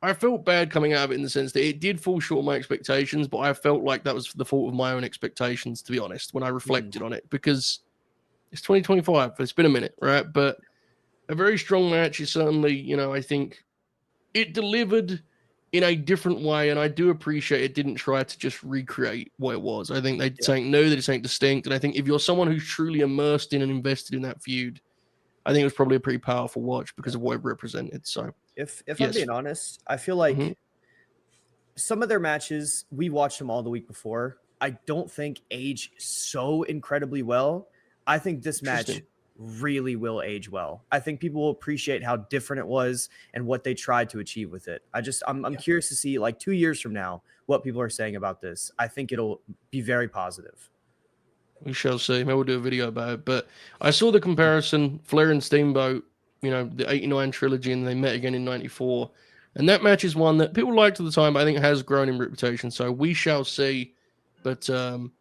I felt bad coming out of it in the sense that it did fall short of my expectations, but I felt like that was the fault of my own expectations, to be honest, when I reflected on it, because it's 2025. It's been a minute, right? But a very strong match is certainly, I think it delivered in a different way, and I do appreciate it didn't try to just recreate what it was. I think they did something new, they did something distinct, and I think if you're someone who's truly immersed in and invested in that feud, I think it was probably a pretty powerful watch because of what it represented. So, if I'm being honest, I feel like some of their matches, we watched them all the week before. I don't think age so incredibly well. I think this match really will age well. I think people will appreciate how different it was and what they tried to achieve with it. I'm curious to see, like, 2 years from now, what people are saying about this. I think it'll be very positive. We shall see. Maybe we'll do a video about it. But I saw the comparison, Flair and Steamboat, the 89 trilogy, and they met again in 94. And that match is one that people liked at the time, but I think it has grown in reputation. So we shall see. But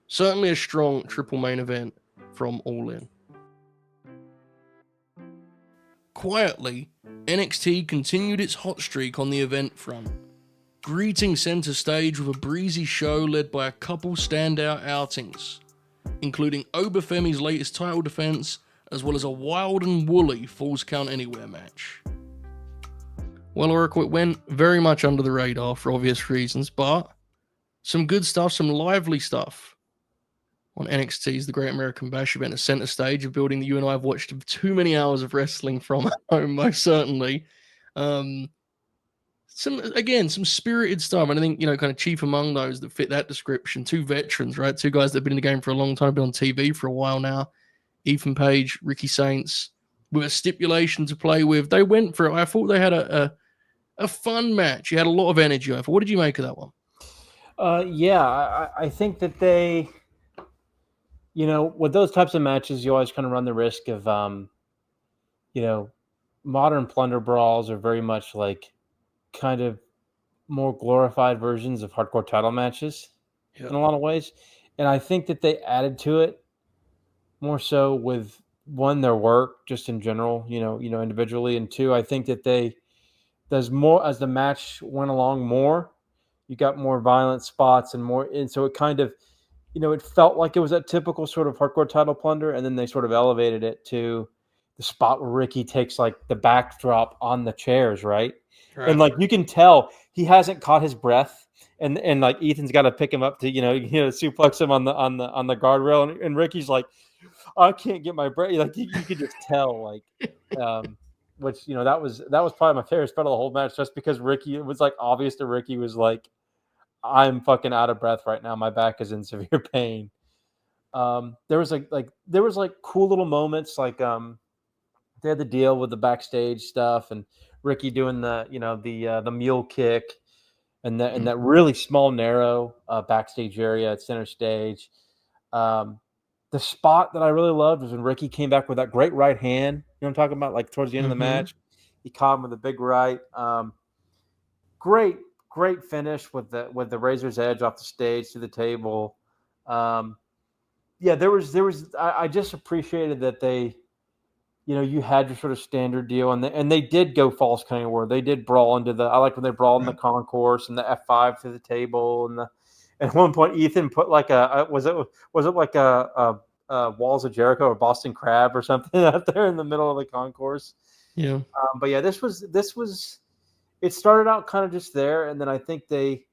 certainly a strong triple main event from All In. Quietly, NXT continued its hot streak on the event front, greeting center stage with a breezy show led by a couple standout outings, including Femi's latest title defense, as well as a wild and woolly Falls Count Anywhere match. Well, Oracle, it went very much under the radar for obvious reasons, but some good stuff, some lively stuff on NXT's The Great American Bash event, a center stage of building that you and I have watched too many hours of wrestling from home, most certainly. some spirited stuff. And I think, kind of chief among those that fit that description, two veterans, right? Two guys that have been in the game for a long time, been on TV for a while now. Ethan Page, Ricky Saints, with a stipulation to play with. They went for it. I thought they had a fun match. You had a lot of energy. What did you make of that one? I think that they, with those types of matches, you always kind of run the risk of, modern plunder brawls are very much like kind of more glorified versions of hardcore title matches in a lot of ways. And I think that they added to it more so with one, their work just in general, individually. And two, I think that there's more as the match went along more, you got more violent spots and more. And so it kind of, it felt like it was a typical sort of hardcore title plunder. And then they sort of elevated it to the spot where Ricky takes like the backdrop on the chairs. Right. And like, you can tell he hasn't caught his breath. And like Ethan's got to pick him up to, suplex him on the guardrail. And Ricky's like, I can't get my breath. Like you could just tell like, which, that was probably my favorite spot of the whole match, just because Ricky, it was like obvious to Ricky was like, I'm fucking out of breath right now. My back is in severe pain. There was cool little moments. Like, they had the deal with the backstage stuff and Ricky doing the mule kick and that really small, narrow, backstage area at center stage. The spot that I really loved was when Ricky came back with that great right hand. You know what I'm talking about? Like towards the end of the match, he caught him with a big right. Great finish with the razor's edge off the stage to the table. I just appreciated that they, you had your sort of standard deal, and they did go false count anywhere. They did brawl into I like when they brawled in the concourse and the F5 to the table, and at one point Ethan put like was it like a Walls of Jericho or Boston Crab or something out there in the middle of the concourse. Yeah. But yeah, this was. It started out kind of just there, and then I think they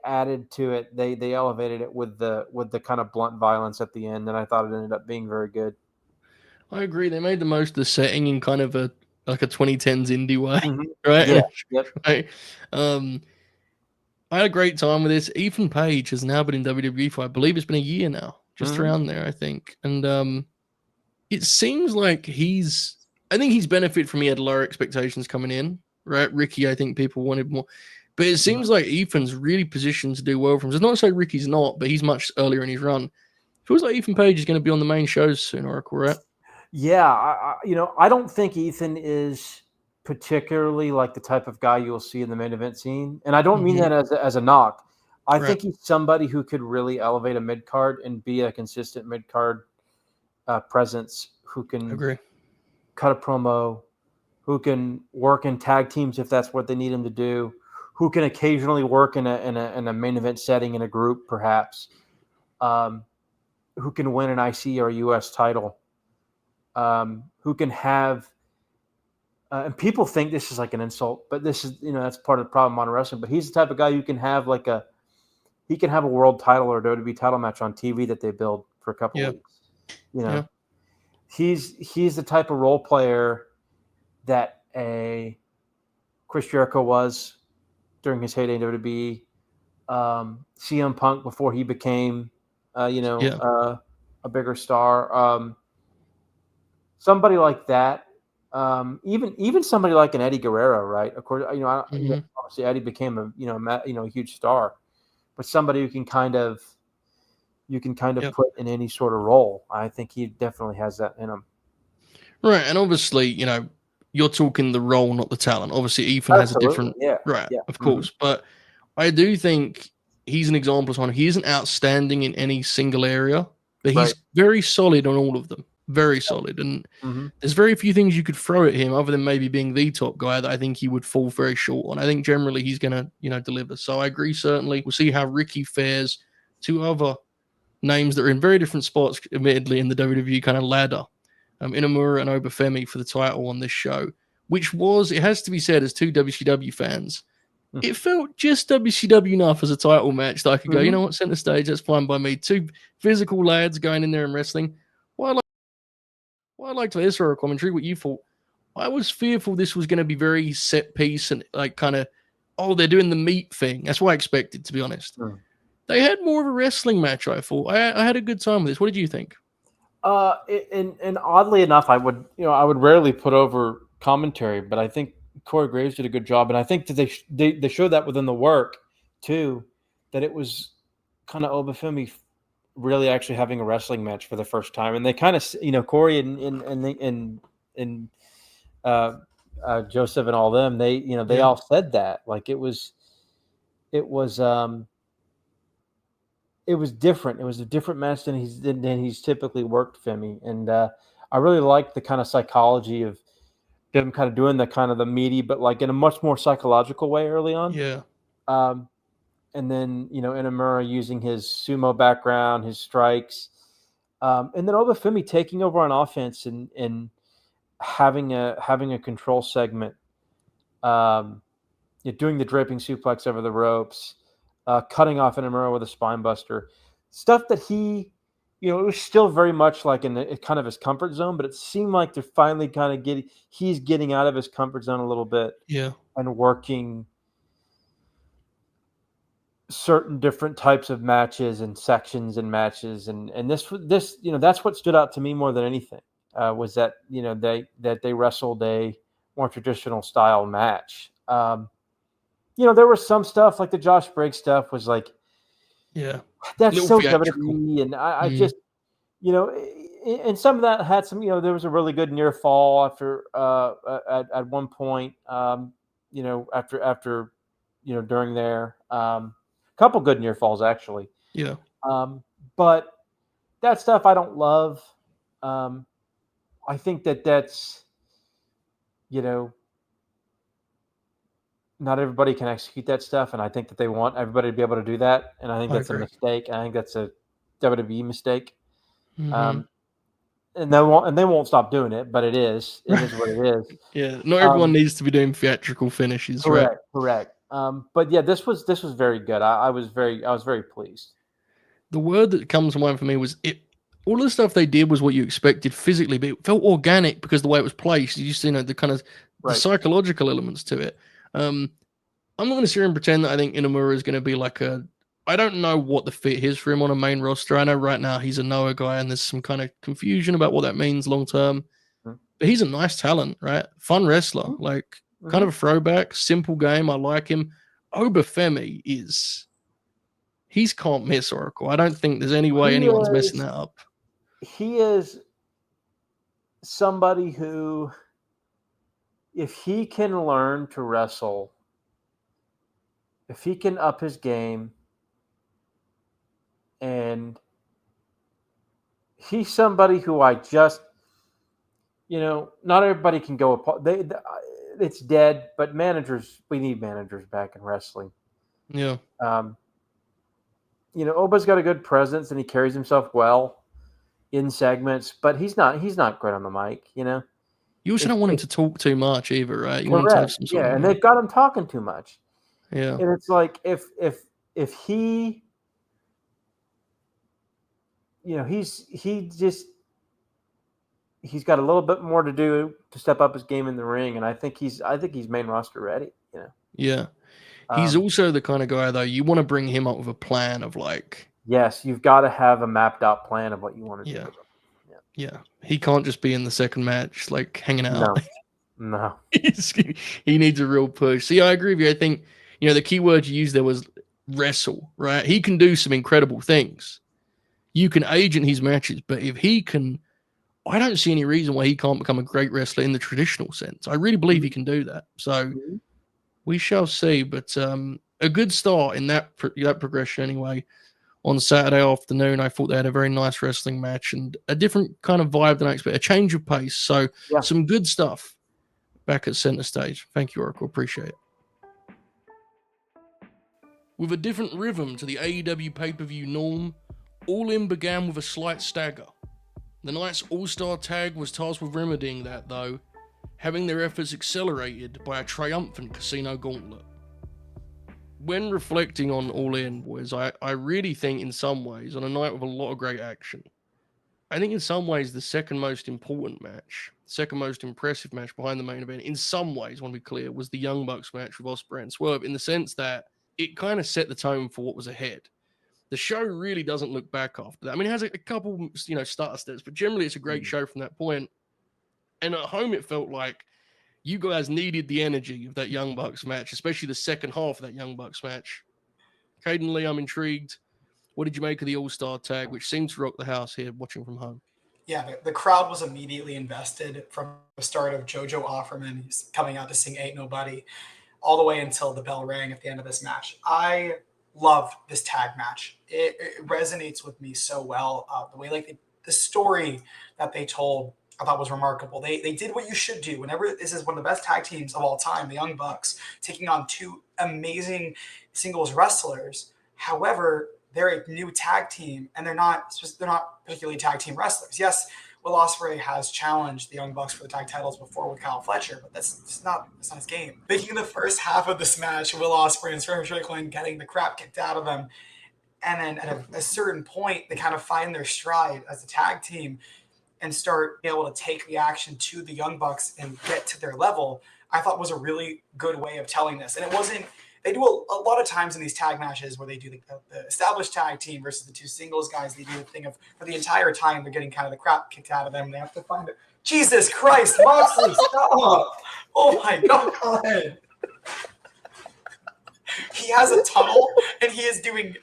added to it. They elevated it with the kind of blunt violence at the end, and I thought it ended up being very good. I agree. They made the most of the setting in kind of a 2010s indie way, right? Yeah. Yep. Right. I had a great time with this. Ethan Page has now been in WWE for, I believe it's been a year now, just around there, I think. And it seems like I think he's benefited from he had lower expectations coming in. Right, Ricky, I think people wanted more, but it seems like Ethan's really positioned to do well for him. It's not to say Ricky's not, but he's much earlier in his run. Feels like Ethan Page is going to be on the main shows soon, Oracle, right? Yeah, I don't think Ethan is particularly like the type of guy you'll see in the main event scene, and I don't mean that as a knock. I think he's somebody who could really elevate a mid card and be a consistent mid card presence, who can cut a promo, who can work in tag teams if that's what they need him to do, who can occasionally work in a main event setting in a group, perhaps, who can win an IC or a US title, who can have, and people think this is like an insult, but this is, that's part of the problem on wrestling, but he's the type of guy who can have he can have a world title or a WWE title match on TV that they build for a couple of weeks. He's the type of role player that a Chris Jericho was during his heyday in WWE, CM Punk before he became, a bigger star. Somebody like that, even somebody like an Eddie Guerrero, right? Of course, obviously Eddie became a huge star, but somebody who can kind of put in any sort of role. I think he definitely has that in him. Right, and obviously, you're talking the role, not the talent. Obviously, Ethan has a different, of course. But I do think he's an example of someone. He isn't outstanding in any single area, but he's very solid on all of them. Very solid. And there's very few things you could throw at him other than maybe being the top guy that I think he would fall very short on. I think generally he's going to, deliver. So I agree, certainly. We'll see how Ricky fares to other names that are in very different spots, admittedly, in the WWE kind of ladder. Inamura and Femi for the title on this show, which was, it has to be said, as two WCW fans, it felt just WCW enough as a title match that I could go, you know what, center stage, that's fine by me. Two physical lads going in there and wrestling. Well, I liked this or a commentary, what you thought. I was fearful this was going to be very set piece and like kind of oh, they're doing the meat thing. That's what I expected, to be honest. They had more of a wrestling match, I thought. I had a good time with this. What did you think? And oddly enough, I would rarely put over commentary, but I think Corey Graves did a good job, and I think that they showed that within the work too, that it was kind of Obafemi really actually having a wrestling match for the first time, and they kind of, Corey and Joseph and all them, they all said that, like it was different. It was a different match than he's typically worked, Femi. And I really liked the kind of psychology of them kind of doing the kind of the meaty, but like in a much more psychological way early on. Yeah. And then, Inamura using his sumo background, his strikes. And then Obafemi taking over on offense and having a control segment, doing the draping suplex over the ropes, cutting off Inamura with a spine buster, stuff that he, it was still very much like in kind of his comfort zone, but it seemed like they're finally kind of he's getting out of his comfort zone a little bit, and working certain different types of matches and sections and matches, and this that's what stood out to me more than anything, was that they wrestled a more traditional style match. There was some stuff like the Josh Briggs stuff was like, that's so WWE, and I just, and some of that had some, there was a really good near fall after at one point, after during there, couple good near falls actually. Yeah. But that stuff I don't love. I think that's, not everybody can execute that stuff, and I think that they want everybody to be able to do that, and I think that's a mistake. I think that's a WWE mistake. Mm-hmm. And they won't stop doing it, but it is what it is. Yeah, not everyone needs to be doing theatrical finishes, correct, right? Correct. But yeah, this was very good. I was very pleased. The word that comes to mind for me was it. All of the stuff they did was what you expected physically, but it felt organic because the way it was placed. You just the kind of the psychological elements to it. I'm not going to sit here and pretend that I think Inamura is going to be like I don't know what the fit is for him on a main roster. I know right now he's a Noah guy, and there's some kind of confusion about what that means long term. Mm-hmm. But he's a nice talent, right? Fun wrestler, mm-hmm. like kind of a throwback, simple game. I like him. Obafemi he's can't miss, Oracle. I don't think there's any way anyone's messing that up. He is somebody who, if he can learn to wrestle, if he can up his game, and he's somebody who I just, not everybody can go. It's dead, but we need managers back in wrestling. Yeah. Oba's got a good presence and he carries himself well in segments, but he's not great on the mic, You also don't want him to talk too much either, right? You correct. Want him to have some sort of, and they've got him talking too much. Yeah. And it's like if he, he's got a little bit more to do to step up his game in the ring, and I think he's main roster ready. Yeah. He's also the kind of guy though you want to bring him up with a plan of like. Yes, you've got to have a mapped out plan of what you want to do. Yeah. He can't just be in the second match like hanging out. No. He needs a real push. See, I agree with you. I think the key word you used there was wrestle, right? He can do some incredible things. You can agent his matches, but if he can, I don't see any reason why he can't become a great wrestler in the traditional sense. I really believe he can do that. So we shall see. But a good start in that progression anyway. On Saturday afternoon, I thought they had a very nice wrestling match and a different kind of vibe than I expected. A change of pace. So some good stuff back at center stage. Thank you, Oracle. Appreciate it. With a different rhythm to the AEW pay-per-view norm, All In began with a slight stagger. The night's All-Star tag was tasked with remedying that, though, having their efforts accelerated by a triumphant Casino Gauntlet. When reflecting on All In, boys, I really think in some ways, on a night with a lot of great action, I think in some ways the second most important match, second most impressive match behind the main event, in some ways, I want to be clear, was the Young Bucks match with Ospreay and Swerve, in the sense that it kind of set the tone for what was ahead. The show really doesn't look back after that. I mean, it has a couple, starter steps, but generally it's a great show from that point. And at home, it felt like you guys needed the energy of that Young Bucks match, especially the second half of that Young Bucks match. Caden Lee, I'm intrigued. What did you make of the All-Star tag, which seems to rock the house here, watching from home? Yeah, the crowd was immediately invested from the start of JoJo Offerman, who's coming out to sing Ain't Nobody, all the way until the bell rang at the end of this match. I love this tag match. It resonates with me so well. The way the story that they told, I thought was remarkable. They did what you should do whenever this is one of the best tag teams of all time, the Young Bucks, taking on two amazing singles wrestlers. However, they're a new tag team, and they're not particularly tag team wrestlers. Yes, Will Ospreay has challenged the Young Bucks for the tag titles before with Kyle Fletcher, but that's not his game. Making the first half of this match, Will Ospreay and Strickland getting the crap kicked out of them, and then at a certain point, they kind of find their stride as a tag team and start being able to take the action to the Young Bucks and get to their level, I thought was a really good way of telling this. And it wasn't, they do a lot of times in these tag matches where they do the established tag team versus the two singles guys. They do the thing of, for the entire time, they're getting kind of the crap kicked out of them. They have to find it. Jesus Christ, Moxley, stop. Oh my God. He has a tunnel and he is doing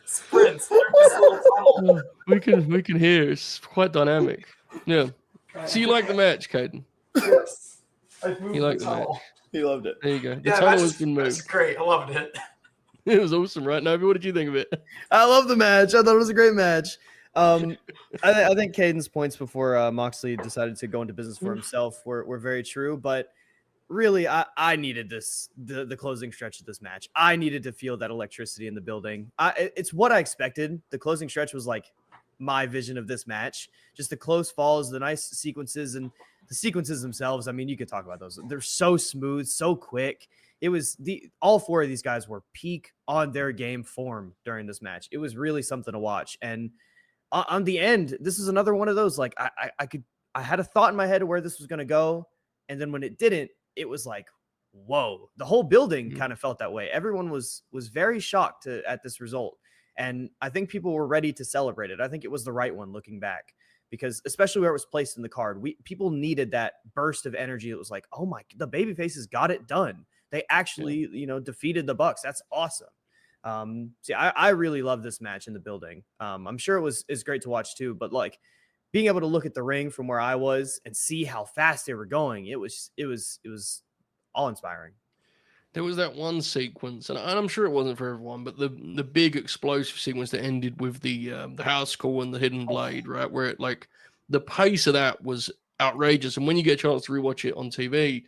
sprints through this little tunnel. We can hear. It's quite dynamic. Yeah. So you like the match, Caden? Yes. I've moved You like the the tunnel. match? He loved it. There you go. The Yeah, tunnel has been that's moved. great. I loved it. It was awesome, right, Novi? What did you think of it? I love the match. I thought it was a great match. I think Caden's points before Moxley decided to go into business for himself were very true. But really, I needed the closing stretch of this match. I needed to feel that electricity in the building. It's what I expected. The closing stretch was like my vision of this match. Just the close falls, the nice sequences, and the sequences themselves. I mean, you could talk about those. They're so smooth, so quick. It was all four of these guys were peak on their game form during this match. It was really something to watch. And on the end, this is another one of those, like I had a thought in my head of where this was going to go. And then when it didn't, it was like, whoa, the whole building kind of felt that way. Everyone was very shocked at this result. And I think people were ready to celebrate it. I think it was the right one looking back, because especially where it was placed in the card, people needed that burst of energy. It was like, oh my, the babyfaces got it done. They actually, defeated the Bucks. That's awesome. I really love this match in the building. I'm sure it's great to watch too, but like being able to look at the ring from where I was and see how fast they were going, it was all inspiring. There was that one sequence, and I'm sure it wasn't for everyone, but the big explosive sequence that ended with the house call and the hidden blade, right? Where it, like, the pace of that was outrageous. And when you get a chance to rewatch it on TV,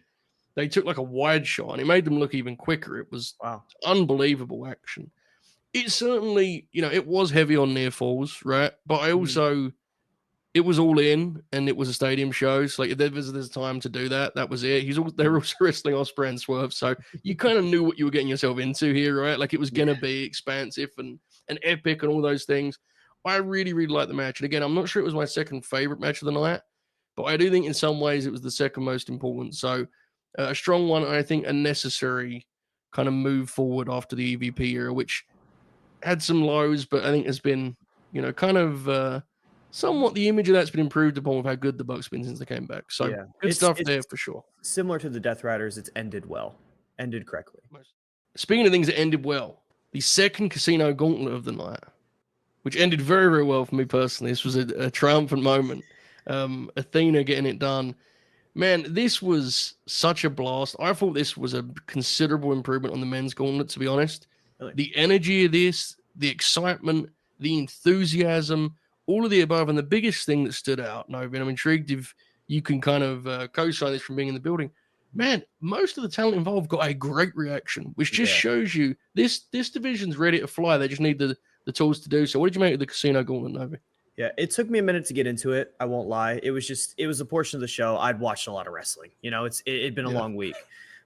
they took like a wide shot and it made them look even quicker. It was unbelievable action. It certainly, it was heavy on near falls, right? But I also, it was all in and it was a stadium show. So like there's time to do that. That was it. They were also wrestling Ospreay and Swerve. So you kind of knew what you were getting yourself into here, right? Like it was going to be expansive and epic and all those things. I really, really liked the match. And again, I'm not sure it was my second favorite match of the night, but I do think in some ways it was the second most important. So a strong one, and I think a necessary kind of move forward after the EVP era, which had some lows, but I think has been, kind of somewhat the image of that's been improved upon with how good the Bucks been since they came back. So good stuff there for sure. Similar to the Death Riders, it's ended correctly. Speaking of things that ended well, the second Casino Gauntlet of the night, which ended very, very well for me personally. This was a triumphant moment. Athena getting it done. Man, this was such a blast. I thought this was a considerable improvement on the men's gauntlet, to be honest. Really? The energy of this, the excitement, the enthusiasm, all of the above. And the biggest thing that stood out, Novi, and I'm intrigued if you can kind of co-sign this from being in the building. Man, most of the talent involved got a great reaction, which just shows you this division's ready to fly. They just need the tools to do so. What did you make of the Casino Gauntlet, Novi? Yeah, it took me a minute to get into it. I won't lie. It was a portion of the show. I'd watched a lot of wrestling. It'd been a long week.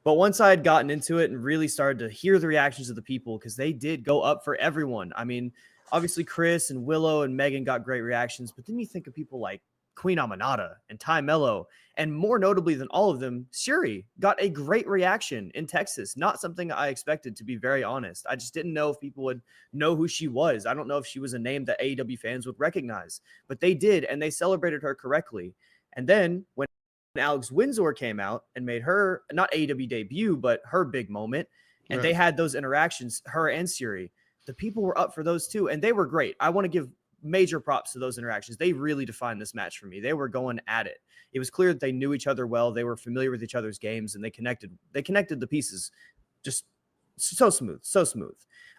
But once I had gotten into it and really started to hear the reactions of the people, because they did go up for everyone. I mean, obviously Chris and Willow and Megan got great reactions, but then you think of people like Queen Aminata and Ty Mello, and more notably than all of them, Shuri got a great reaction in Texas. Not something I expected, to be very honest. I just didn't know if people would know who she was. I don't know if she was a name that AEW fans would recognize, but they did, and they celebrated her correctly. And then when Alex Windsor came out and made her, not AEW debut, but her big moment, and they had those interactions, her and Shuri, the people were up for those too, and they were great. I want to give major props to those interactions. They really defined this match for me. They were going at it. It was clear that they knew each other well. They were familiar with each other's games, and they connected the pieces just so smooth.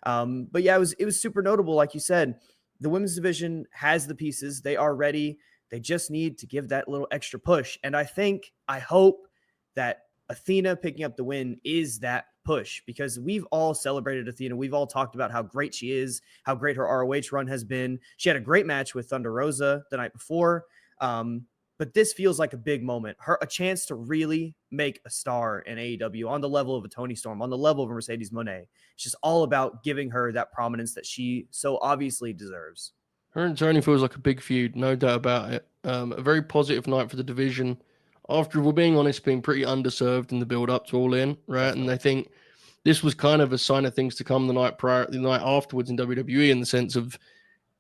But yeah, it was super notable. Like you said, the women's division has the pieces. They are ready. They just need to give that little extra push. And I hope that Athena picking up the win is that push, because we've all celebrated Athena. We've all talked about how great she is, how great her ROH run has been. She had a great match with Thunder Rosa the night before. But this feels like a big moment, a chance to really make a star in AEW on the level of a Toni Storm, on the level of a Mercedes Moné. It's just all about giving her that prominence that she so obviously deserves. Her and Toni feels like a big feud, no doubt about it. A very positive night for the division. After, we're being honest, being pretty underserved in the build-up to All In, right? Definitely. And I think this was kind of a sign of things to come the night afterwards in WWE, in the sense of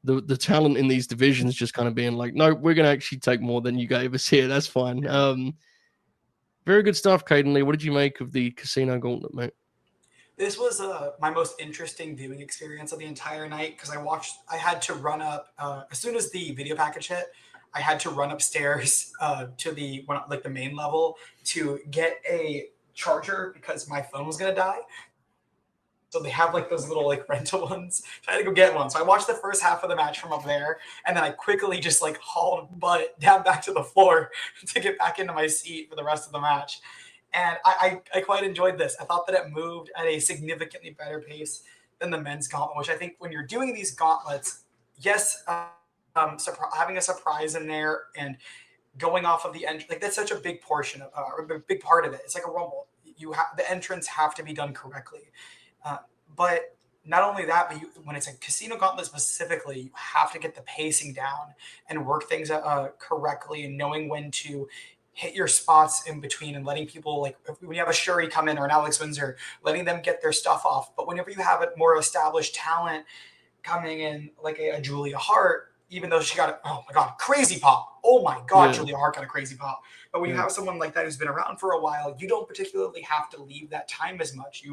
the talent in these divisions just kind of being like, no, we're going to actually take more than you gave us here. That's fine. Very good stuff, Caden Lee. What did you make of the Casino Gauntlet, mate? This was my most interesting viewing experience of the entire night, because I had to run up, as soon as the video package hit, I had to run upstairs to the main level to get a charger because my phone was going to die. So they have like those little like rental ones. So I had to go get one. So I watched the first half of the match from up there, and then I quickly just like hauled butt down back to the floor to get back into my seat for the rest of the match. And I quite enjoyed this. I thought that it moved at a significantly better pace than the men's gauntlet, which I think when you're doing these gauntlets, yes, having a surprise in there and going off of the end, like that's such a big portion of, or a big part of it. It's like a rumble. The entrants have to be done correctly. But not only that, but when it's a casino gauntlet specifically, you have to get the pacing down and work things correctly, and knowing when to hit your spots in between, and letting people, like when you have a Shuri come in or an Alex Windsor, letting them get their stuff off. But whenever you have a more established talent coming in, like a Julia Hart, even though she got oh my god, crazy pop. Oh my god, yeah. Julia Hart got a crazy pop. But when you have someone like that who's been around for a while, you don't particularly have to leave that time as much.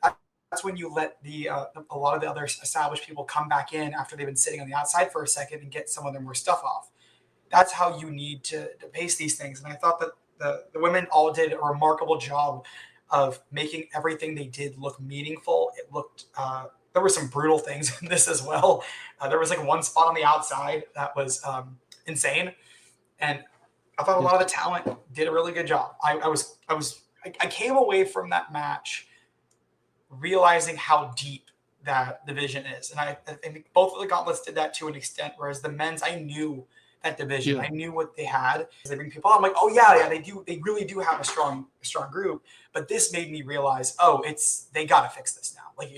That's when you let a lot of the other established people come back in after they've been sitting on the outside for a second and get some of their more stuff off. That's how you need to pace these things. And I thought that the women all did a remarkable job of making everything they did look meaningful. It looked there were some brutal things in this as well. There was like one spot on the outside that was insane, and I thought a lot of the talent did a really good job. I came away from that match realizing how deep that division is, and I think both of the gauntlets did that to an extent. Whereas the men's, I knew that division, I knew what they had. They bring people out, I'm like, oh yeah, they do. They really do have a strong group. But this made me realize, they got to fix this now. Like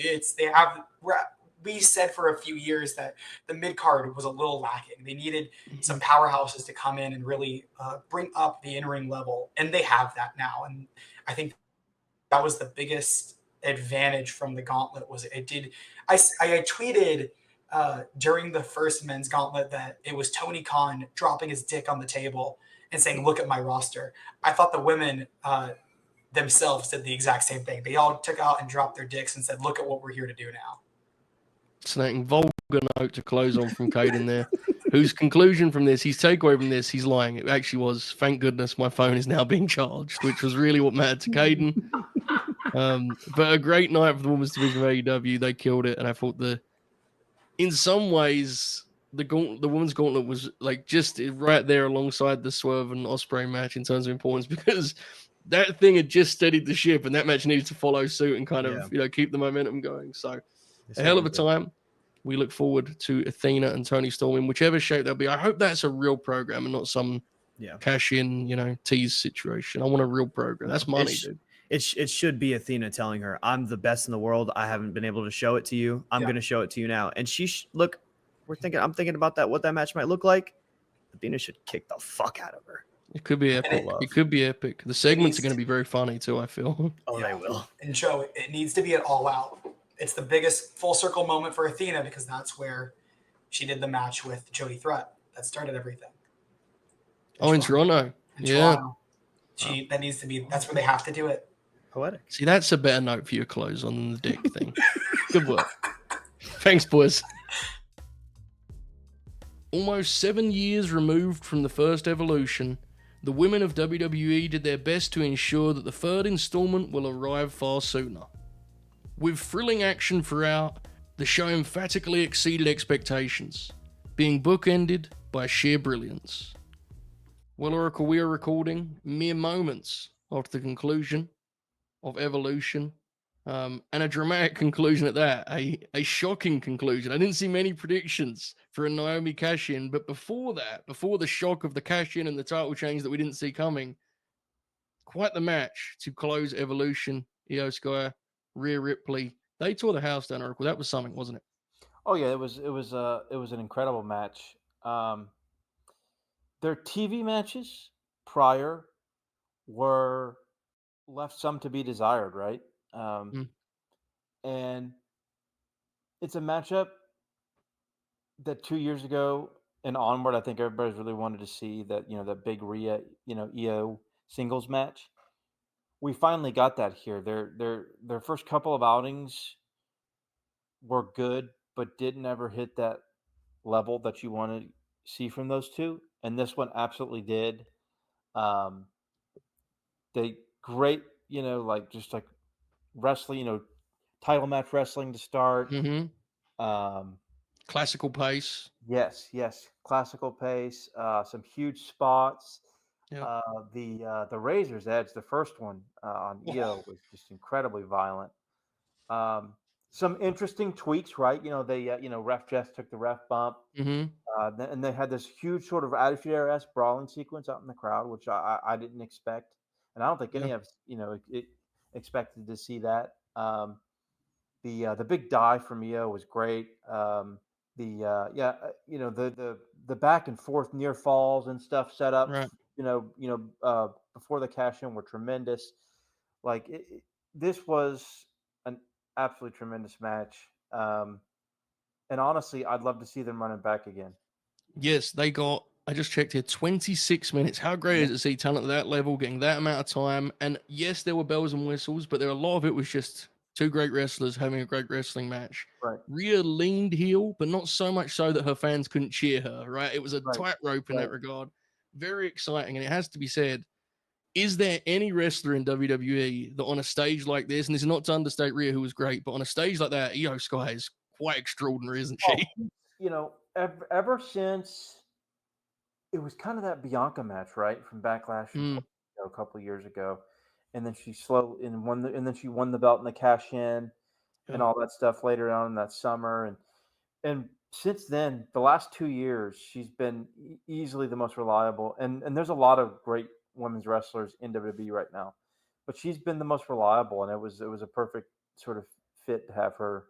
we said for a few years that the mid card was a little lacking. They needed some powerhouses to come in and really bring up the in-ring level, and they have that now. And I think that was the biggest advantage from the gauntlet. Was it did? I tweeted during the first men's gauntlet that it was Tony Khan dropping his dick on the table and saying, "Look at my roster." I thought the women themselves did the exact same thing. They all took out and dropped their dicks and said, "Look at what we're here to do now." Fascinating, vulgar note to close on from Caden there, whose conclusion from this, his takeaway from this, he's lying. It actually was, thank goodness my phone is now being charged, which was really what mattered to Caden. But a great night for the women's division of AEW. They killed it, and I thought in some ways, the women's gauntlet was like just right there alongside the Swerve and Ospreay match in terms of importance, because that thing had just steadied the ship, and that match needed to follow suit and kind of keep the momentum going. So a hell of a time. We look forward to Athena and Toni Storm in whichever shape they'll be. I hope that's a real program and not some cash in, tease situation. I want a real program. That's money, dude. It should be Athena telling her, "I'm the best in the world. I haven't been able to show it to you. I'm going to show it to you now." And look, I'm thinking about that, what that match might look like. Athena should kick the fuck out of her. It could be epic. It could be epic. The segments are going to be very funny too, I feel. Oh, Yeah. they will. And Joe, it needs to be an all out. It's the biggest full circle moment for Athena because that's where she did the match with Jody Threat. That started everything. In Toronto. Toronto. That needs to be. That's where they have to do it. Poetic. See, that's a better note for your close on the dick thing. Good work. Thanks, boys. Almost 7 years removed from the first Evolution, the women of WWE did their best to ensure that the third installment will arrive far sooner. With thrilling action throughout, the show emphatically exceeded expectations, being bookended by sheer brilliance. Well, Oracle, we are recording mere moments after the conclusion of Evolution, and a dramatic conclusion at that, a shocking conclusion. I didn't see many predictions for a Naomi cash-in, but before that, before the shock of the cash-in and the title change that we didn't see coming, quite the match to close Evolution. IYO SKY, Rhea Ripley, they tore the house down, Oracle. That was something, wasn't it? Oh yeah, it was an incredible match. Their TV matches prior were left some to be desired, right? And it's a matchup that 2 years ago and onward, I think everybody's really wanted to see that, that big Rhea, IYO singles match. We finally got that here. Their first couple of outings were good, but didn't ever hit that level that you want to see from those two. And this one absolutely did. They great, just like wrestling, title match wrestling to start. Classical pace. Yes, classical pace. Some huge spots. Yep. The Razor's Edge, the first one on IYO, was just incredibly violent. Some interesting tweaks, right? They Ref Jess took the ref bump, and they had this huge sort of Attitude Era-esque brawling sequence out in the crowd, which I didn't expect, and I don't think any of us expected to see that. The big dive from IYO was great. The back and forth near falls and stuff set up, right. Before the cash in were tremendous. Like this was an absolutely tremendous match. And honestly, I'd love to see them running back again. Yes, they got, I just checked here, 26 minutes. How great is it to see talent at that level, getting that amount of time? And yes, there were bells and whistles, but a lot of it was just two great wrestlers having a great wrestling match. Right. Rhea leaned heel, but not so much so that her fans couldn't cheer her, right? It was a tightrope in that regard. Very exciting. And it has to be said, is there any wrestler in WWE that on a stage like this, and this is not to understate Rhea, who was great, but on a stage like that, IYO SKY is quite extraordinary, isn't she? Ever since it was kind of that Bianca match, right, from Backlash a couple of years ago, and then she won the belt in the cash in, and all that stuff later on in that summer, and since then, the last 2 years, she's been easily the most reliable, and there's a lot of great women's wrestlers in WWE right now, but she's been the most reliable, and it was a perfect sort of fit to have her,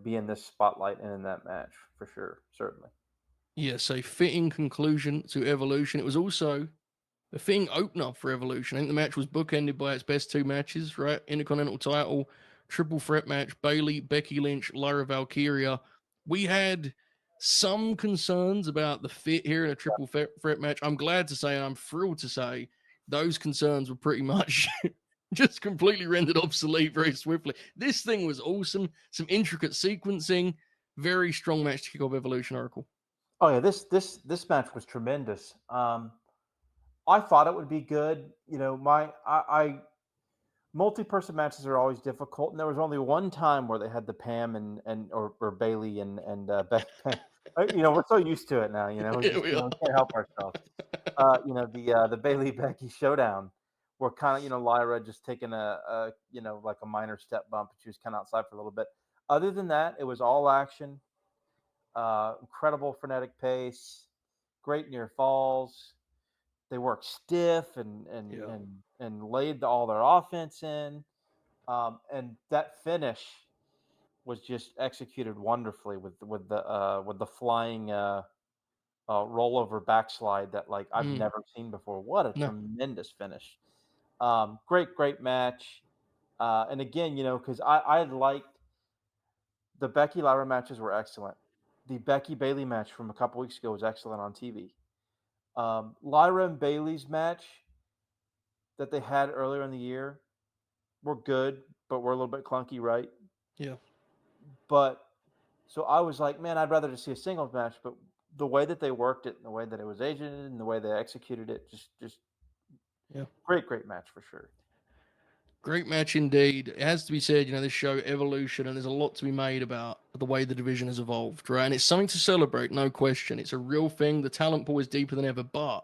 be in this spotlight and in that match for sure, certainly. Yes, a fitting conclusion to Evolution. It was also a fitting opener for Evolution. I think the match was bookended by its best two matches, right? Intercontinental title, triple threat match, Bayley, Becky Lynch, Lyra, Valkyria. We had some concerns about the fit here in a triple threat match. I'm glad to say, and I'm thrilled to say, those concerns were pretty much just completely rendered obsolete very swiftly. This thing was awesome. Some intricate sequencing. Very strong match to kick off Evolution, Oracle. Oh yeah, this match was tremendous. I thought it would be good. Multi-person matches are always difficult, and there was only one time where they had the Pam or Bayley and Becky. We're so used to it now. We can't help ourselves. The Bayley Becky showdown, where kind of Lyra just taking a like a minor step bump, and she was kind of outside for a little bit. Other than that, it was all action. Incredible frenetic pace, great near falls. They worked stiff and laid all their offense in, and that finish was just executed wonderfully with the flying rollover backslide that like I've never seen before. What a tremendous finish! Great match. And again, because I liked the Becky Lyra matches were excellent. The Becky Bayley match from a couple weeks ago was excellent on TV. Lyra and Bayley's match that they had earlier in the year were good, but were a little bit clunky, right? Yeah. But so I was like, man, I'd rather just see a singles match. But the way that they worked it, and the way that it was agented, and the way they executed it, just great match for sure. Great match indeed. It has to be said, this show Evolution, and there's a lot to be made about the way the division has evolved, right? And it's something to celebrate, no question. It's a real thing. The talent pool is deeper than ever, but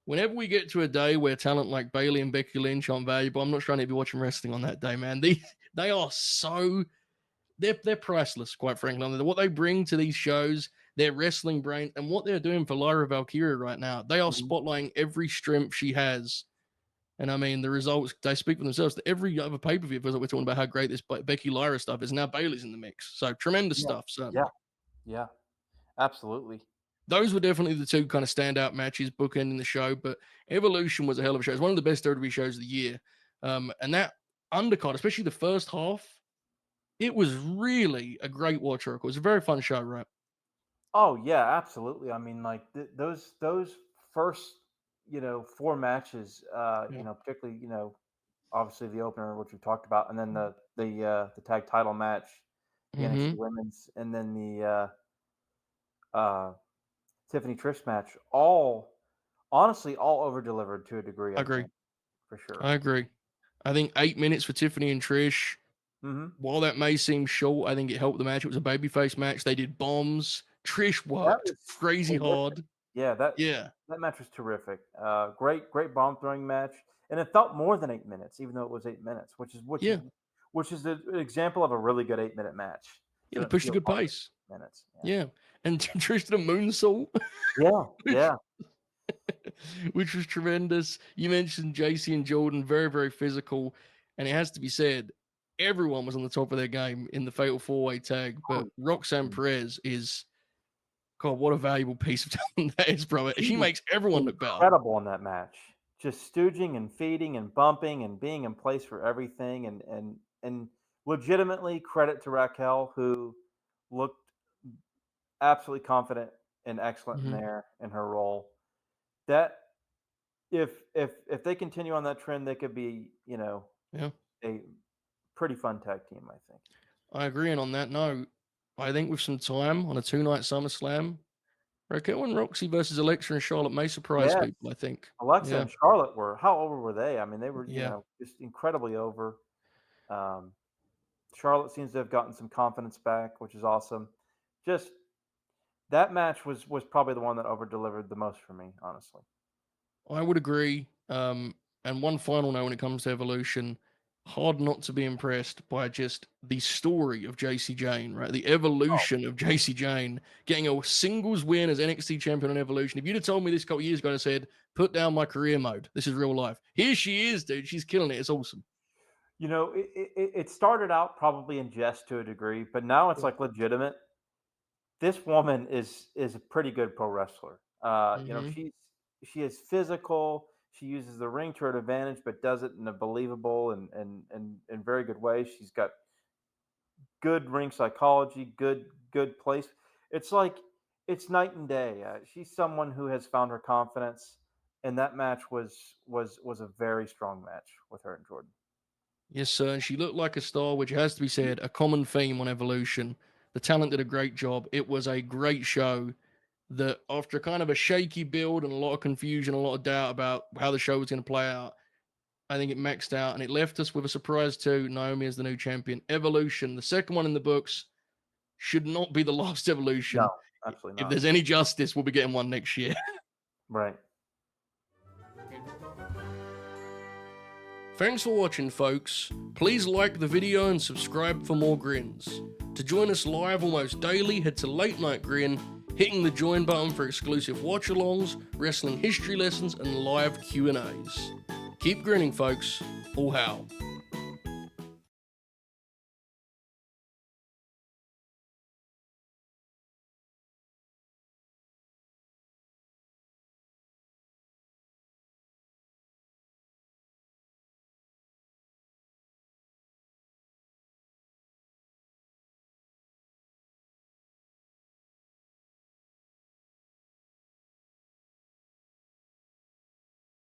whenever we get to a day where talent like Bayley and Becky Lynch aren't valuable, I'm not trying to be watching wrestling on that day, man. They are so they're priceless, quite frankly. What they bring to these shows, their wrestling brain, and what they're doing for Lyra Valkyria right now, they are spotlighting every strength she has. And I mean, the results, they speak for themselves. Every other pay-per-view feels like we're talking about how great this Becky Lyra stuff is. Now Bayley's in the mix. So tremendous stuff. So Yeah, absolutely. Those were definitely the two kind of standout matches bookending the show. But Evolution was a hell of a show. It's one of the best WWE shows of the year. And that undercard, especially the first half, it was really a great watch. It was a very fun show, right? Oh yeah, absolutely. I mean, like those first, 4 matches, particularly, obviously the opener, which we talked about, and then the tag title match, the NXT Women's, and then the Tiffany Trish match, all over delivered to a degree. I agree. Think, for sure. I agree. I think 8 minutes for Tiffany and Trish. While that may seem short, I think it helped the match. It was a babyface match. They did bombs. Trish worked crazy hard. Yeah, that match was terrific. Great bomb throwing match, and it felt more than 8 minutes, even though it was 8 minutes, which is an example of a really good 8-minute match. Yeah, they pushed a good pace. Minutes. Yeah. And Trish did a moonsault. Yeah. Which was tremendous. You mentioned JC and Jordan, very, very physical. And it has to be said, everyone was on the top of their game in the Fatal 4-Way tag. But Roxanne Perez is, God, what a valuable piece of talent that is, bro. She makes everyone look better. Incredible in that match. Just stooging and feeding and bumping and being in place for everything. And legitimately credit to Raquel, who looked absolutely confident and excellent in her role. That if they continue on that trend, they could be, a pretty fun tag team, I think. I agree. And on that note, I think with some time on a 2-night SummerSlam, Raquel and Roxy versus Alexa and Charlotte may surprise people, I think. Alexa and Charlotte how over were they? I mean, they were, just incredibly over. Charlotte seems to have gotten some confidence back, which is awesome. Just that match was probably the one that over-delivered the most for me, honestly. I would agree. And one final note when it comes to Evolution, hard not to be impressed by just the story of JC Jane, right? The evolution of JC Jane getting a singles win as NXT champion on Evolution. If you'd have told me this a couple years ago, I said, put down my career mode. This is real life. Here she is, dude. She's killing it. It's awesome. It started out probably in jest to a degree, but now it's like legitimate. This woman is a pretty good pro wrestler. She is physical. She uses the ring to her advantage, but does it in a believable and very good way. She's got good ring psychology, good place. It's like it's night and day. She's someone who has found her confidence, and that match was a very strong match with her and Jordan. Yes, sir. And she looked like a star, which has to be said, a common theme on Evolution. The talent did a great job. It was a great show that after kind of a shaky build and a lot of confusion, a lot of doubt about how the show was going to play out, I think it maxed out and it left us with a surprise too. Naomi as the new champion. Evolution, the second one in the books, should not be the last Evolution. No, absolutely not. If there's any justice, we'll be getting one next year. Right. Thanks for watching, folks. Please like the video and subscribe for more grins. To join us live almost daily, head to Late Night Grin, hitting the join button for exclusive watch-alongs, wrestling history lessons, and live Q&As. Keep grinning, folks. All hail.